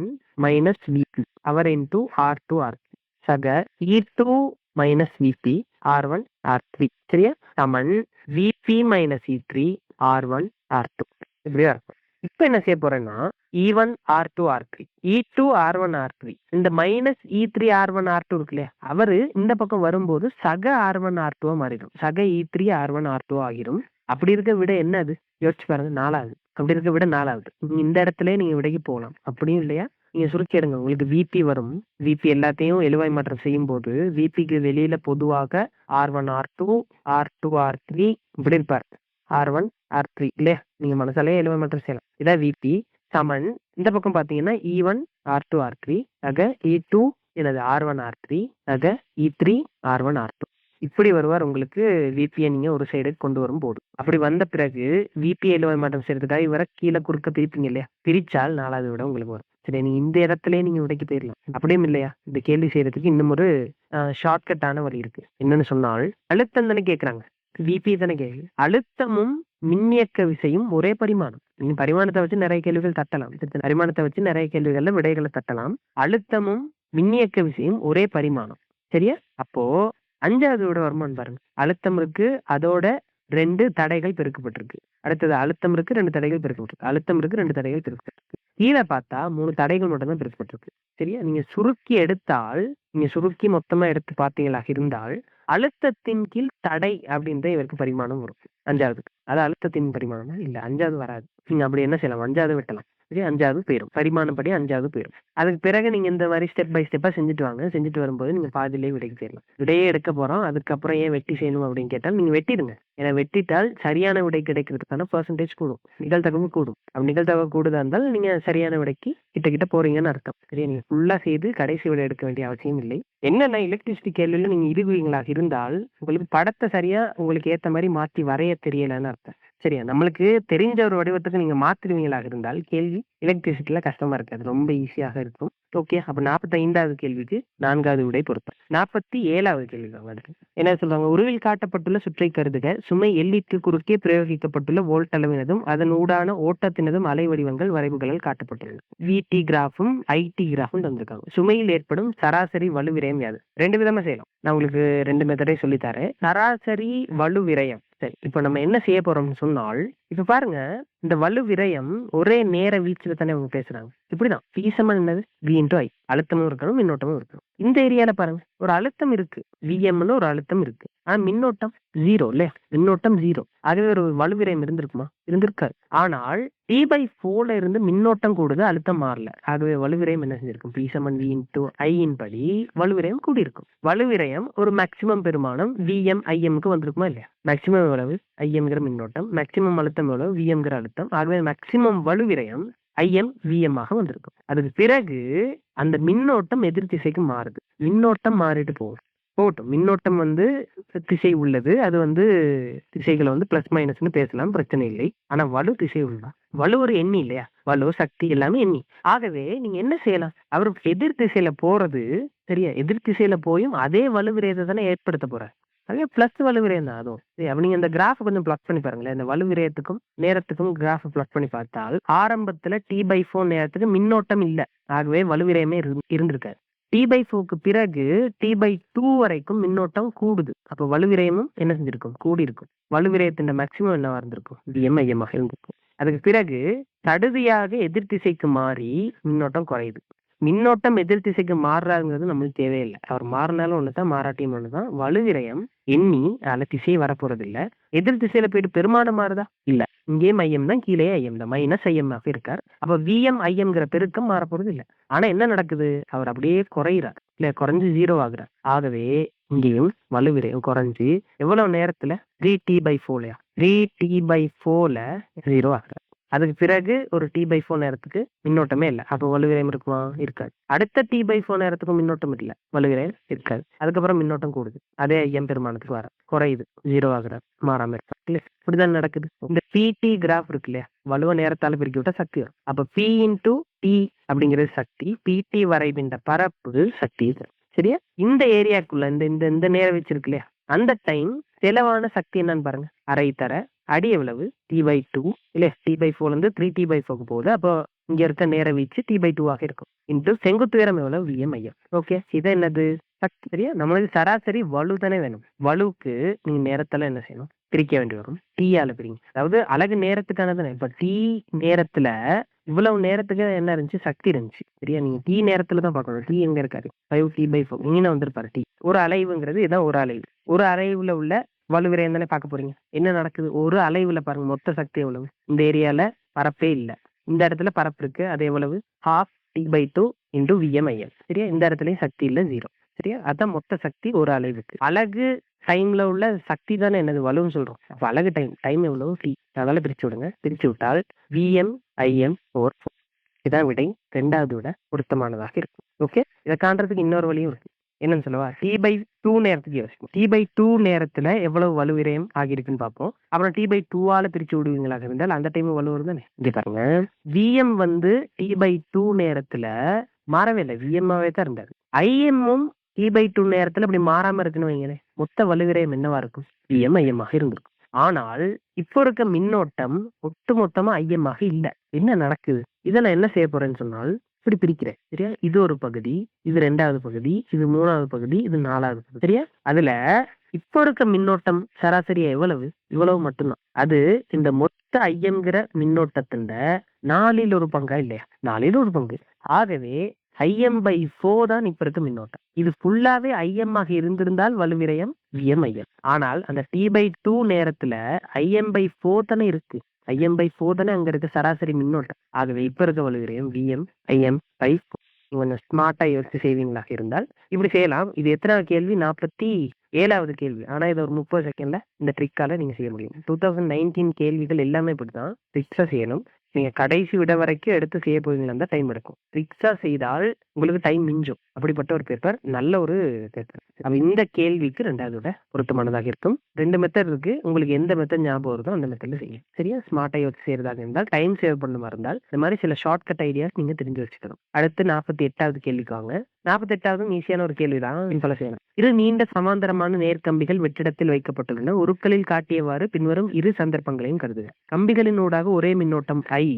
மைனஸ் Vp அவர் இன்டூ R2 R3 சக E2 minus Vp R1 R3. சரியா? சமன் Vp minus E3 R1 R2. இப்படியா இருக்கும். இப்ப என்ன செய்ய போறேன்னா E1 R2 R3 E2 R1 R3 இந்த மைனஸ் E3 R1 R2 இருக்கு இல்லையா? அவரு இந்த பக்கம் வரும்போது சக R1 R2 மாறிடும். சக E3 R1 R2 ஆகிடும். அப்படி இருக்க விட என்ன அது? யோசிச்சு பாருங்க, 4வது. அப்படி இருக்க விட 4வது. இந்த இடத்துல நீங்க விடைக்கு போகலாம். அப்படியும் இல்லையா? நீங்க சுருக்கி எடுங்க, உங்களுக்கு Vp வரும். Vp எல்லாத்தையும் எழுவாய் மாற்றம் செய்யும் போது Vpக்கு வெளியில பொதுவாக R1 R2 R2 R3 இப்படி இருப்பார். R1 R3 இல்லையா? நீங்க மனசாலே எழுவாய் மாற்றம் செய்யலாம். இதான் Vp சமன் இந்த பக்கம் பாத்தீங்கன்னா E1 R2 R3 ஆக E2 எனது R1 R3 ஆக E3 R1 R2 இப்படி வருவார். உங்களுக்கு Vp நீங்க ஒரு சைடு கொண்டு வரும் போது அப்படி வந்த பிறகு Vp எழுவாய் மாற்றம் செய்யறதுக்காக இவரை கீழே குறுக்க பிரிப்பீங்க இல்லையா? பிரிச்சால் 4வது விட உங்களுக்கு வரும். சரி, நீங்க இந்த இடத்துல நீங்க விடைக்கு போயிடலாம். அப்படியும் இல்லையா? இந்த கேள்வி செய்யறதுக்கு இன்னும் ஒரு ஷார்ட்கட்டான வழி இருக்கு. என்னன்னு சொன்னால், அழுத்தம் தானே கேட்கறாங்க, Vp தானே கேள்வி. அழுத்தமும் மின்னியக்க விசையும் ஒரே பரிமாணம். நீங்க பரிமாணத்தை வச்சு நிறைய கேள்விகள் தட்டலாம். பரிமாணத்தை வச்சு நிறைய கேள்விகள்ல விடைகளை தட்டலாம். அழுத்தமும் மின்னியக்க விசையும் ஒரே பரிமாணம். சரியா? அப்போ 5வது விட வருமானு பாருங்க. அழுத்தம் இருக்கு, அதோட 2 தடைகள் பெருக்கப்பட்டிருக்கு. அடுத்தது அழுத்தம் இருக்கு, 2 தடைகள் பிரிக்கப்பட்டிருக்கு. அழுத்தம் இருக்கு, 2 தடைகள் பிரிக்கப்பட்டிருக்கு. கீழ பார்த்தா 3 தடைகள் மட்டும் தான் பிரிக்கப்பட்டிருக்கு. சரியா? நீங்க சுருக்கி மொத்தமா எடுத்து பார்த்தீங்களாக இருந்தால், அழுத்தத்தின் கீழ் தடை அப்படின்ற இவருக்கு பரிமாணம் வரும். 5வதுக்கு. அது அழுத்தத்தின் பரிமாணமா? இல்ல 5வது வராது. நீங்க அப்படி என்ன செய்யலாம்? 5வது வெட்டலாம். சரியா? 5வது போயிரும். பரிமாணப்படி 5வது போயிரும். அதுக்கு பிறகு நீங்க இந்த மாரி ஸ்டெப் பை ஸ்டெப்பா செஞ்சுட்டு வாங்க. செஞ்சுட்டு வரும்போது நீங்க பாதியிலேயே விடைக்கு போயிரலாம். விடையே எடுக்க போறோம். அதுக்கப்புறம் ஏன் வெட்டி செய்யணும் அப்படின்னு கேட்டால், நீங்க வெட்டிடுங்க. ஏன்னா வெட்டிட்டால் சரியான விடை கிடைக்கிறதுக்கான பெர்சன்டேஜ் கூடும். நிகழ்தகவு கூடும். அப்படி நிகழ்தகவு கூடுதா இருந்தால் நீங்க சரியான விடைக்கு கிட்ட போறீங்கன்னு அர்த்தம். சரியா? நீங்க ஃபுல்லா செய்து கடைசி விடை எடுக்க வேண்டிய அவசியம் இல்லை. என்னன்னா எலக்ட்ரிசிட்டி கேள்வியில நீங்க இறுகுவீங்களாக இருந்தால், உங்களுக்கு படத்தை சரியா உங்களுக்கு ஏத்த மாதிரி மாற்றி வரைய தெரியலன்னு அர்த்தம். சரியா? நம்மளுக்கு தெரிஞ்ச ஒரு வடிவத்துக்கு நீங்க மாத்துருவீங்களாக இருந்தால் கேள்வி எலக்ட்ரிசிட்டில கஷ்டமா இருக்காது. ரொம்ப ஈஸியாக இருக்கும். ஓகே. அப்ப 45வது கேள்விக்கு 4வது விடை பொருத்தம். 47வது கேள்வி அடுத்து என்ன சொல்றாங்க? உருவில் காட்டப்பட்டுள்ள சுற்றை கருதுக. சுமை எல்லிற்கு குறுக்கே பிரயோகிக்கப்பட்டுள்ள வோல்ட் அளவினதும் அதன் ஊடான ஓட்டத்தினதும் அலை வடிவங்கள் வரைவுகளில் காட்டப்பட்டுள்ளது. விடி கிராஃபும் ஐடி கிராஃபும் தந்திருக்காங்க. சுமையில் ஏற்படும் சராசரி வலு விரயம் யாது? 2 விதமா செய்யலாம். நான் உங்களுக்கு 2 மெத்தடே சொல்லித்தரேன். சராசரி வலு விரயம். சரி, இப்ப நம்ம என்ன செய்ய போறோம்னு சொன்னால், இப்ப பாருங்க, இந்த வலு விரயம் ஒரே நேர வீச்சுல தானே அவங்க பேசுறாங்க. இப்படிதான் P சமம் என்னது? V into I. அழுத்தமும் இருக்கணும், மின்னோட்டமும் இருக்கணும். இந்த ஏரியால பாருங்க, ஒரு அழுத்தம் இருக்கு. Vmன்னு ஒரு அழுத்தம் இருக்கு. ஆனா மின்னோட்டம் 0 இல்லையா? மின்னோட்டம் 0. ஆகவே ஒரு வலு விரயம் இருந்திருக்குமா? இருந்திருக்காது. ஆனால் T/4ல இருந்து மின்னோட்டம் கூடுது, அழுத்தம் மாறல. ஆகவே வலு விரயம் என்ன செஞ்சிருக்கும்? P சமம் V into I இன் படி வலு விரயம் கூடியிருக்கும். வலு விரயம் ஒரு மேக்சிமம் பெருமானம் Vm Imக்கு வந்திருக்குமா இல்லையா? மேக்சிமம் எவ்வளவு? Imங்கிற மின்னோட்டம். மேக்சிமம் அழுத்தம் எவ்வளவு? Vmங்கிற அழுத்தம். ஆகவே மேக்சிமம் வலு விரயம் Im Vm ஆக வந்திருக்கும். அதுக்கு பிறகு அந்த மின்னோட்டம் எதிர் திசைக்கு மாறுது. மின்னோட்டம் மாறிட்டு போகட்டும். மின்னோட்டம் திசை உள்ளது. அது திசைகளை பிளஸ் மைனஸ்னு பேசலாம், பிரச்சனை இல்லை. ஆனா வலு திசை உள்ளதா? வலு ஒரு எண்ணி இல்லையா? வலு, சக்தி எல்லாமே எண்ணி. ஆகவே நீங்க என்ன செய்யலாம்? அவர் எதிர் திசையில போறது சரியா? எதிர் திசையில போயும் அதே வலு விரயத்தை தானே ஏற்படுத்த போற. அதே பிளஸ் வலு விரயம் தான் அதுவும். அப்ப நீங்க இந்த கிராஃப் கொஞ்சம் பிளக் பண்ணி பாருங்களேன். இந்த வலு விரயத்துக்கும் நேரத்துக்கும் கிராஃப் பிளக் பண்ணி பார்த்தால், ஆரம்பத்துல T/4 நேரத்துக்கு மின்னோட்டம் இல்ல. ஆகவே வலு விரயமே இருந்திருக்காரு. T/4க்கு பிறகு T/2 வரைக்கும் மின்னோட்டம் கூடுது. அப்ப வலு விரயமும் என்ன செஞ்சிருக்கும்? கூடி இருக்கும். வலு விரயத்தின் மேக்சிமம் என்னவா இருந்திருக்கும்? Vm Im ஆக இருந்திருக்கும். அதுக்கு பிறகு சடுதியாக எதிர் திசைக்கு மாறி மின்னோட்டம் குறையுது. மின்னோட்டம் எதிர் திசைக்கு மாறுறாங்கிறது நம்மளுக்கு தேவையில்லை. அவர் மாறினாலும் ஒண்ணுதான், மாறாட்டியும் ஒண்ணுதான். வலு விரயம் எண்ணி அதுல திசை வரப்போறது இல்ல. எதிர் திசையில போயிட்டு பெருமானம் மாறுதா? இல்ல. இங்கேயும் ஐயம் தான், கீழே ஐயம் தான். மைனஸ் ஐஎம் ஆக இருக்கார். அப்ப Vm Imங்கிற பெருக்கம் மாறப்போறது இல்ல. ஆனா என்ன நடக்குது? அவர் அப்படியே குறையிறார் இல்ல, குறைஞ்சு 0 ஆகுறார். ஆகவே இங்கேயும் வலு விரயம் குறைஞ்சு எவ்வளவு நேரத்துல? 3T/4 3T/4ல 0 ஆகுறார். அதுக்கு பிறகு ஒரு T/4 நேரத்துக்கு மின்னோட்டமே இல்லை. அப்போ வலு விரயம் இருக்குமா? இருக்காது. அடுத்த T/4 நேரத்துக்கும் மின்னோட்டம் இல்லை, வலு விரயம் இருக்காது. அதுக்கப்புறம் மின்னோட்டம் கூடுது. அதே ஐயம் பெருமானத்துக்கு வர குறையுது, 0 ஆகுறாரு, மாறாம இருக்காரு இல்ல. இப்படிதான் நடக்குது. இந்த PT கிராஃப் இருக்கு இல்லையா? வலுவ நேரத்தால பிரிக்க விட்டா சக்தி வரும். அப்ப P into T அப்படிங்கிறது சக்தி. PT வரைவின்ற பரப்பு சக்தி. சரியா? இந்த ஏரியாக்குள்ள இந்த நேரம் வச்சிருக்கு இல்லையா? அந்த டைம் செலவான சக்தி என்னன்னு பாருங்க. அரை தர அடி எவ்வளவு? T/2 இல்ல, T/4 இருந்து 3T/4க்கு போகுது. அப்போ இங்க இருக்க நேர வீச்சு T/2 ஆக இருக்கும். இன்டு செங்குத்து உயரம் எவ்வளவு? Vm Im. ஓகே, இது என்னது? சக்தி. சரியா? நம்மளுக்கு சராசரி வலு தானே வேணும். வலுக்கு நீங்க நேரத்துல என்ன செய்யணும்? பிரிக்க வேண்டி வரும். T-ஆல பிரிங்க. அதாவது அலகு நேரத்துக்கானது. இப்ப T நேரத்துல இவ்வளவு நேரத்துக்கு என்ன இருந்துச்சு? சக்தி இருந்துச்சு. சரியா? நீங்க T நேரத்துல தான் பார்க்கணும். T எங்க இருக்காரு? 5T/4 இங்க வந்திருப்பாரு. T ஒரு அலைவுங்கிறது இதான். ஒரு அலைவு. ஒரு அலைவுல உள்ள வலு விரயம் தானே பார்க்க போறீங்க. என்ன நடக்குது? ஒரு அலைவுல பாருங்க, மொத்த சக்தி எவ்வளவு? இந்த ஏரியால பரப்பே இல்ல, இந்த இடத்துல பரப்பு இருக்கு. அது எவ்வளவு? 12T/2 into Vm Im. சரியா? இந்த இடத்துலயும் சக்தி இல்ல, 0. சரியா? அதான் மொத்த சக்தி ஒரு அலைவுக்கு. அலகு டைம்ல உள்ள சக்தி தானே என்னது? வலுன்னு சொல்றோம். அப்ப அலகு டைம் எவ்வளவு? T. அதனால பிரிச்சு விடுங்க. பிரிச்சு விட்டால் Vm Im/4. இதான் விடை. 2வது விட பொருத்தமானதாக இருக்கும். ஓகே, இதை காண்றதுக்கு இன்னொரு வழியும் இருக்கு. என்னன்னு சொல்லவா? T/2 நேரத்துக்கு யோசிக்கும். T/2 நேரத்துல எவ்வளவு வலு விரயம் ஆகிருக்குன்னு பார்ப்போம். அப்புறம் T/2ஆல பிரிச்சு விடுவீங்களாக இருந்தால் அந்த டைம் வலு வரும் தானே. இங்க பாருங்க, Vm T/2 நேரத்துல மாறவே இல்லை, Vm-ஆவே தான் இருந்தாரு. Im-ம் T/2 நேரத்துல அப்படி மாறாம இருக்குன்னு வைங்களேன், மொத்த வலு விரயம் என்னவா இருக்கும்? Vm Im ஆக இருந்திருக்கும். ஆனால் இப்போ இருக்க மின்னோட்டம் ஒட்டு மொத்தமா Im ஆக இல்ல. என்ன நடக்குது? இதை நான் என்ன செய்ய போறேன்னு சொன்னால், இப்படி பிரிக்கிறேன். சரியா? இது ஒரு பகுதி, இது 2வது பகுதி, இது 3வது பகுதி, இது 4வது பகுதி. சரியா? அதுல இப்போ இருக்க மின்னோட்டம் சராசரியா எவ்வளவு? இவ்வளவு மட்டும்தான். அது இந்த மொத்த மொத்த ஐஎம்ங்கிற மின்னோட்டத்தின் 4ல் ஒரு பங்கா இல்லையா? 4ல் ஒரு பங்கு. ஆகவே IM/4 தான் இப்ப இருக்க மின்னோட்டம். இது ஃபுல்லாவே IM ஆக இருந்திருந்தால் வலுவிரயம் VMIL. ஆனால் அந்த T/2 நேரத்துல IM/4 தானே இருக்கு. IM/4 தானே அங்க இருக்க சராசரி மின்னோட்டம். ஆகவே இப்ப இருக்க வலுவிரயம் VMIM/4. கொஞ்சம் ஸ்மார்ட்டா யோசிச்சு செய்வீங்களாக இருந்தால் இப்படி செய்யலாம். இது எத்தனாவது கேள்வி? 47வது கேள்வி. ஆனா இதை ஒரு 30 செகண்ட்ல இந்த ட்ரிக்கால நீங்க செய்ய முடியும். 2019 கேள்விகள் எல்லாமே இப்படிதான். ட்ரிக்ஸா செய்யணும். நீங்க கடைசி விட வரைக்கும் எடுத்து செய்ய போவீங்களா இருந்தா டைம் எடுக்கும். ட்ரிக்ஸா செய்தால் உங்களுக்கு டைம் மிஞ்சும். அப்படிப்பட்ட ஒரு பேப்பர், நல்ல ஒரு பேப்பர். அப்ப இந்த கேள்விக்கு 2வது விட பொருத்தமானதாக இருக்கும். 2 மெத்தட் இருக்கு. உங்களுக்கு எந்த மெத்தட் ஞாபகம் வருதோ அந்த மெத்தட்ல செய்யுங்க. சரியா? ஸ்மார்ட்டா யோசிச்சு செய்யறதாக இருந்தால், டைம் சேவ் பண்ணுமா இருந்தால் இந்த மாதிரி சில ஷார்ட்கட் ஐடியாஸ் நீங்க தெரிஞ்சு வச்சுக்கணும். அடுத்து 48வது கேள்விக்கு வாங்க. 48வதும் ஈஸியான ஒரு கேள்விதான். சிம்பிளா செய்யலாம். இரு நீண்ட சமாந்தரமான நேர்கம்பிகள் வெற்றிடத்தில் வைக்கப்பட்டுள்ளன. உருக்களில் காட்டியவாறு பின்வரும் இரு சந்தர்ப்பங்களையும் கருதுக. கம்பிகளின் ஊடாக ஒரே மின்னோட்டம் I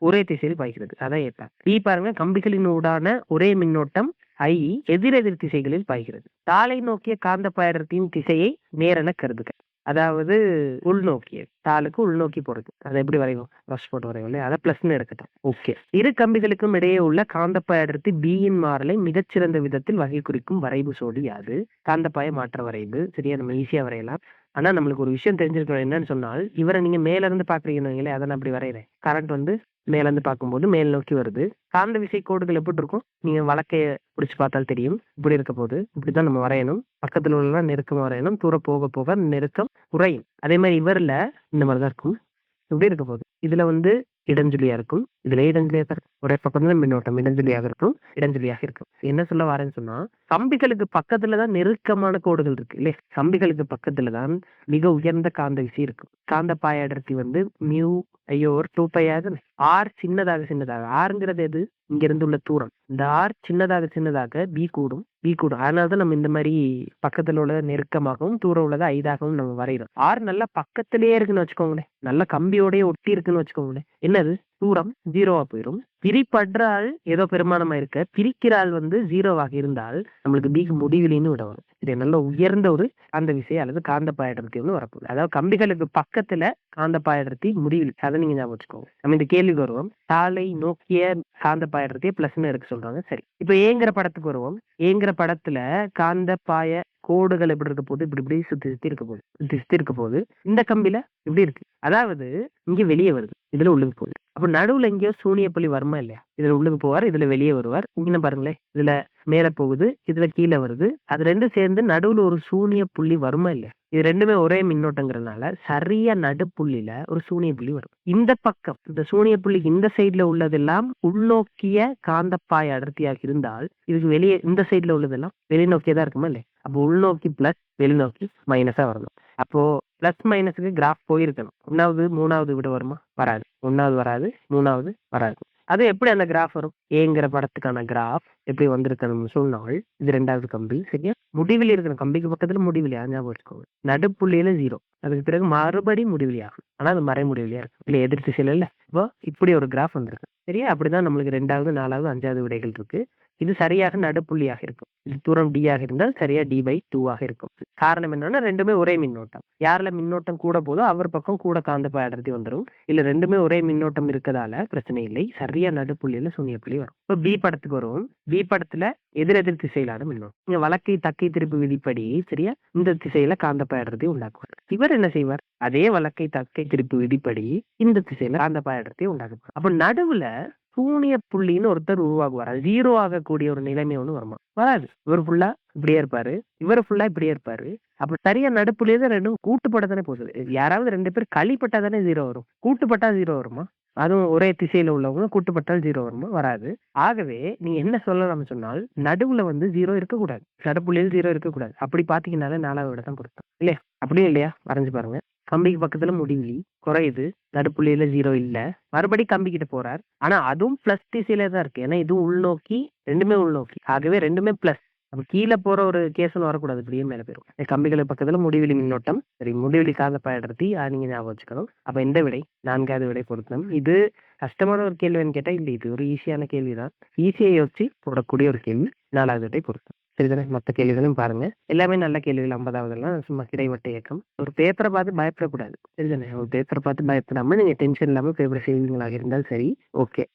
ஒரே திசையில் பாய்கிறது. அதான் ஏற்ப பாருங்க, கம்பிகளின் ஊடான ஒரே மின்னோட்டம் I எதிரெதிர் திசைகளில் பாய்கிறது. தாளை நோக்கிய காந்த பாய்றத்தின் திசையை நேரென கருதுக. அதாவது உள்நோக்கிய தாளுக்கு உள்நோக்கி போறது. அதை எப்படி வரைவோம்? ப்ளஸ் போட்டு வரைவோம் இல்லையா? அதை பிளஸ்ன்னு எடுக்கட்டும். ஓகே. இரு கம்பிகளுக்கும் இடையே உள்ள காந்தப்பாய அடர்த்தி B-யின் மாறலை மிகச்சிறந்த விதத்தில் வகை குறிக்கும் வரைவு சோடி யாது? காந்தப்பாய மாற்ற வரைவு. சரியா? நம்ம ஈஸியா வரையலாம். ஆனா நம்மளுக்கு ஒரு விஷயம் தெரிஞ்சிருக்கணும். என்னன்னு சொன்னால், இவரை நீங்க மேல இருந்து பாக்குறீங்கன்னு அதை நான் அப்படி வரைகிறேன். கரண்ட் வந்து மேல இருந்து பார்க்கும்போது மேல் நோக்கி வருது. காந்த விசை கோடுகள் எப்படி இருக்கும்? நீங்க வழக்கைய பிடிச்சு பார்த்தால் தெரியும். இப்படி இருக்க போது இப்படிதான் நம்ம வரையணும். பக்கத்துல உள்ள நெருக்கமா வரையணும். தூர போக போக நெருக்கம் குறையும். அதே மாதிரி இவர்ல இந்த மாதிரிதான் இருக்கும். இப்படி இருக்க போகுது. இதுல வந்து இடஞ்சொலியா இருக்கும். இதுல இடஞ்சொலியா இருக்கும். ஒரே பக்கத்துல மின்னோட்டம் இடஞ்சொலியாக இருக்கும், இடஞ்சொலியாக இருக்கும். என்ன சொல்ல வரேன்னு சொன்னா, கம்பிகளுக்கு பக்கத்துலதான் நெருக்கமான கோடுகள் இருக்கு இல்லையா? கம்பிகளுக்கு பக்கத்துலதான் மிக உயர்ந்த காந்த விசை இருக்கும். காந்த பாய அடர்த்தி வந்து மியூ ஐயோர் 2π ஆர் சின்னதாக ஆறுங்கிறது எது? இங்க இருந்து உள்ள தூரம். இந்த ஆர் சின்னதாக பி கூடும். அதனாலதான் நம்ம இந்த மாதிரி பக்கத்துல உள்ள நெருக்கமாகவும் தூரம் உள்ளதை 5ஆகவும் நம்ம வரைகிறோம். ஆர் நல்லா பக்கத்திலேயே இருக்குன்னு வச்சுக்கோங்களேன். நல்ல கம்பியோடய ஒட்டி இருக்குன்னு வச்சுக்கோங்களேன். என்னது? தூரம் 0வா போயிடும். பிரிப்பற்றால் ஏதோ பெருமானமா இருக்க, பிரிக்கிறாள் வந்து 0வாக இருந்தால் நம்மளுக்கு பிக்கு முடிவிலின்னு விட வரும். இது நல்ல உயர்ந்த ஒரு காந்த விசை அல்லது காந்த பாயடர்த்தி வந்து வரப்போகுது. அதாவது கம்பிகளுக்கு பக்கத்துல காந்த பாயடர்த்தி முடிவில். அதை நீங்க ஞாபகம் வச்சுக்கோங்க. நம்ம இந்த கேள்விக்கு வருவோம். தாளை நோக்கிய காந்த பாயடர்த்தியை பிளஸ்ன்னு எடுக்க சொல்றாங்க. சரி, இப்ப ஏங்கிற படத்துக்கு வருவோம். ஏங்கிற படத்துல காந்த பாய கோடுகள் எப்படி இருக்க போகுது? இப்படி சுத்தி இருக்க போகுது. இந்த கம்பில இப்படி இருக்கு. அதாவது இங்க வெளியே வருது, இதுல உள்ளுக்கு போகுது. அப்ப நடுவுல எங்கேயோ சூனிய புள்ளி வருமா இல்லையா? இதுல உள்ளுக்கு போவார், இதுல வெளியே வருவார். இங்க பாருங்களேன், இதுல மேல போகுது, இதுல கீழே வருது. அது ரெண்டும் சேர்ந்து நடுவுல ஒரு சூனிய புள்ளி வருமா இல்லையா? இது ரெண்டுமே ஒரே மின்னோட்டங்கிறதுனால சரியா நடுப்புள்ளில ஒரு சூனிய புள்ளி வரும். இந்த பக்கம் இந்த சூனிய புள்ளிக்கு இந்த சைட்ல உள்ளதெல்லாம் உள்நோக்கிய காந்தப்பாய அடர்த்தியாக இருந்தால், இதுக்கு வெளியே இந்த சைட்ல உள்ளதெல்லாம் வெளிநோக்கியதான் இருக்குமா இல்லையா? அப்போ உள்நோக்கி பிளஸ், வெளிநோக்கி மைனஸா வரணும். அப்போ பிளஸ் மைனஸுக்கு கிராஃப் போயிருக்கணும். 1வது 3வது விட வருமா? வராது. 1வது வராது, 3வது வராது. அது எப்படி அந்த கிராஃப் வரும்? ஏங்கிற படத்துக்கான கிராஃப் எப்படி வந்திருக்கணும்னு சொன்னால், இது 2வது கம்பி. சரியா? முடிவில் இருக்கணும். கம்பிக்கு பக்கத்துல முடிவிலியா ஞாபகம் வச்சுக்கோங்க. நடுப்புள்ளியில 0. அதுக்கு பிறகு மறுபடி முடிவிலி ஆகும். ஆனா அது மறை முடிவிலியா இருக்கும். இல்ல எதிர் திசையில இல்ல. இப்போ இப்படி ஒரு கிராஃப் வந்திருக்கு. சரியா? அப்படிதான் நம்மளுக்கு 2வது 4வது 5வது விடைகள் இருக்கு. இது சரியாக நடுப்புள்ளியாக இருக்கும். இது தூரம் D ஆக இருந்தால் சரியா D/2 ஆக இருக்கும். காரணம் என்னன்னா, ரெண்டுமே ஒரே மின்னோட்டம். யாருல மின்னோட்டம் கூட போதோ அவர் பக்கம் கூட காந்தப்பாய அடர்த்தி வந்துடும். இல்ல ரெண்டுமே ஒரே மின்னோட்டம் இருக்கதால பிரச்சனை இல்லை. சரியா நடுப்புள்ளியில சூனிய புள்ளி வரும். இப்ப B படத்துக்கு வருவோம். B படத்துல எதிரெதிர் திசையிலான மின்னோட்டம். இங்க வழக்கை தக்கை திருப்பு விதிப்படி சரியா இந்த திசையில காந்தப்பாய அடர்த்தி உண்டாக்குவார். இவர் என்ன செய்வார்? அதே வழக்கை தக்கை திருப்பு விதிப்படி இந்த திசையில காந்தப்பாய அடர்த்தி உண்டாக்குவார். அப்ப நடுவுல சூனிய புள்ளின்னு ஒருத்தர் உருவாகுவார். அது 0 ஆகக்கூடிய ஒரு நிலைமை ஒண்ணு வருமா? வராது. இவர் ஃபுல்லா இப்படியே இருப்பாரு, இவர் ஃபுல்லா இப்படியே இருப்பாரு. அப்ப சரியா நடுப்புள்ளியே தான் ரெண்டும் கூட்டுப்பட தானே போகுது. யாராவது 2 பேர் கழிப்பட்டா தானே 0 வரும். கூட்டுப்பட்டா 0 வருமா? அதுவும் ஒரே திசையில உள்ளவங்க கூட்டுப்பட்டால் 0 வருமா? வராது. ஆகவே நீங்க என்ன சொல்லலாம்னு சொன்னால், நடுவுல வந்து 0 இருக்கக்கூடாது. நடுப்புள்ளியில் 0 இருக்கக்கூடாது. அப்படி பாத்தீங்கன்னாலே 4வது விட தான் பொருத்தம் இல்லையா? அப்படியே இல்லையா? வரைஞ்சு பாருங்க. கம்பிக்கு பக்கத்துல முடிவிலி குறையுது, நடுப்புள்ளியில 0 இல்ல. மறுபடி கம்பி கிட்ட போறார். ஆனா அதுவும் பிளஸ் திசையில தான் இருக்கு. ஏன்னா இதுவும் உள்நோக்கி, ரெண்டுமே உள்நோக்கி. ஆகவே ரெண்டுமே பிளஸ். அப்ப கீழே போற ஒரு கேஸ்ன்னு வரக்கூடாது. இப்படியே மேல போயிடும். கம்பிகளுக்கு பக்கத்துல முடிவிலி மின்னோட்டம். சரி, முடிவிலி காந்தப்பாய அடர்த்தி நீங்க ஞாபகம் வச்சுக்கணும். அப்ப இந்த விடை 4வது விடை பொருத்தம். இது கஷ்டமான ஒரு கேள்வின்னு கேட்டா இல்ல, இது ஒரு ஈஸியான கேள்விதான். ஈஸியா யோசிச்சு போடக்கூடிய ஒரு கேள்வி. 4வது விடை பொருத்தம். சரிதானே? மத்த கேள்விகளையும் பாருங்க. எல்லாமே நல்ல கேள்விகள் 50வதெல்லாம் சும்மா கிடைமட்ட இயக்கம். ஒரு பேப்பர பார்த்து பயப்படக்கூடாது. சரிதானே? ஒரு பேப்பர பார்த்து பயப்படாம நீங்க டென்ஷன் இல்லாம பேப்பர செய்வீங்களாக இருந்தால் சரி. ஓகே.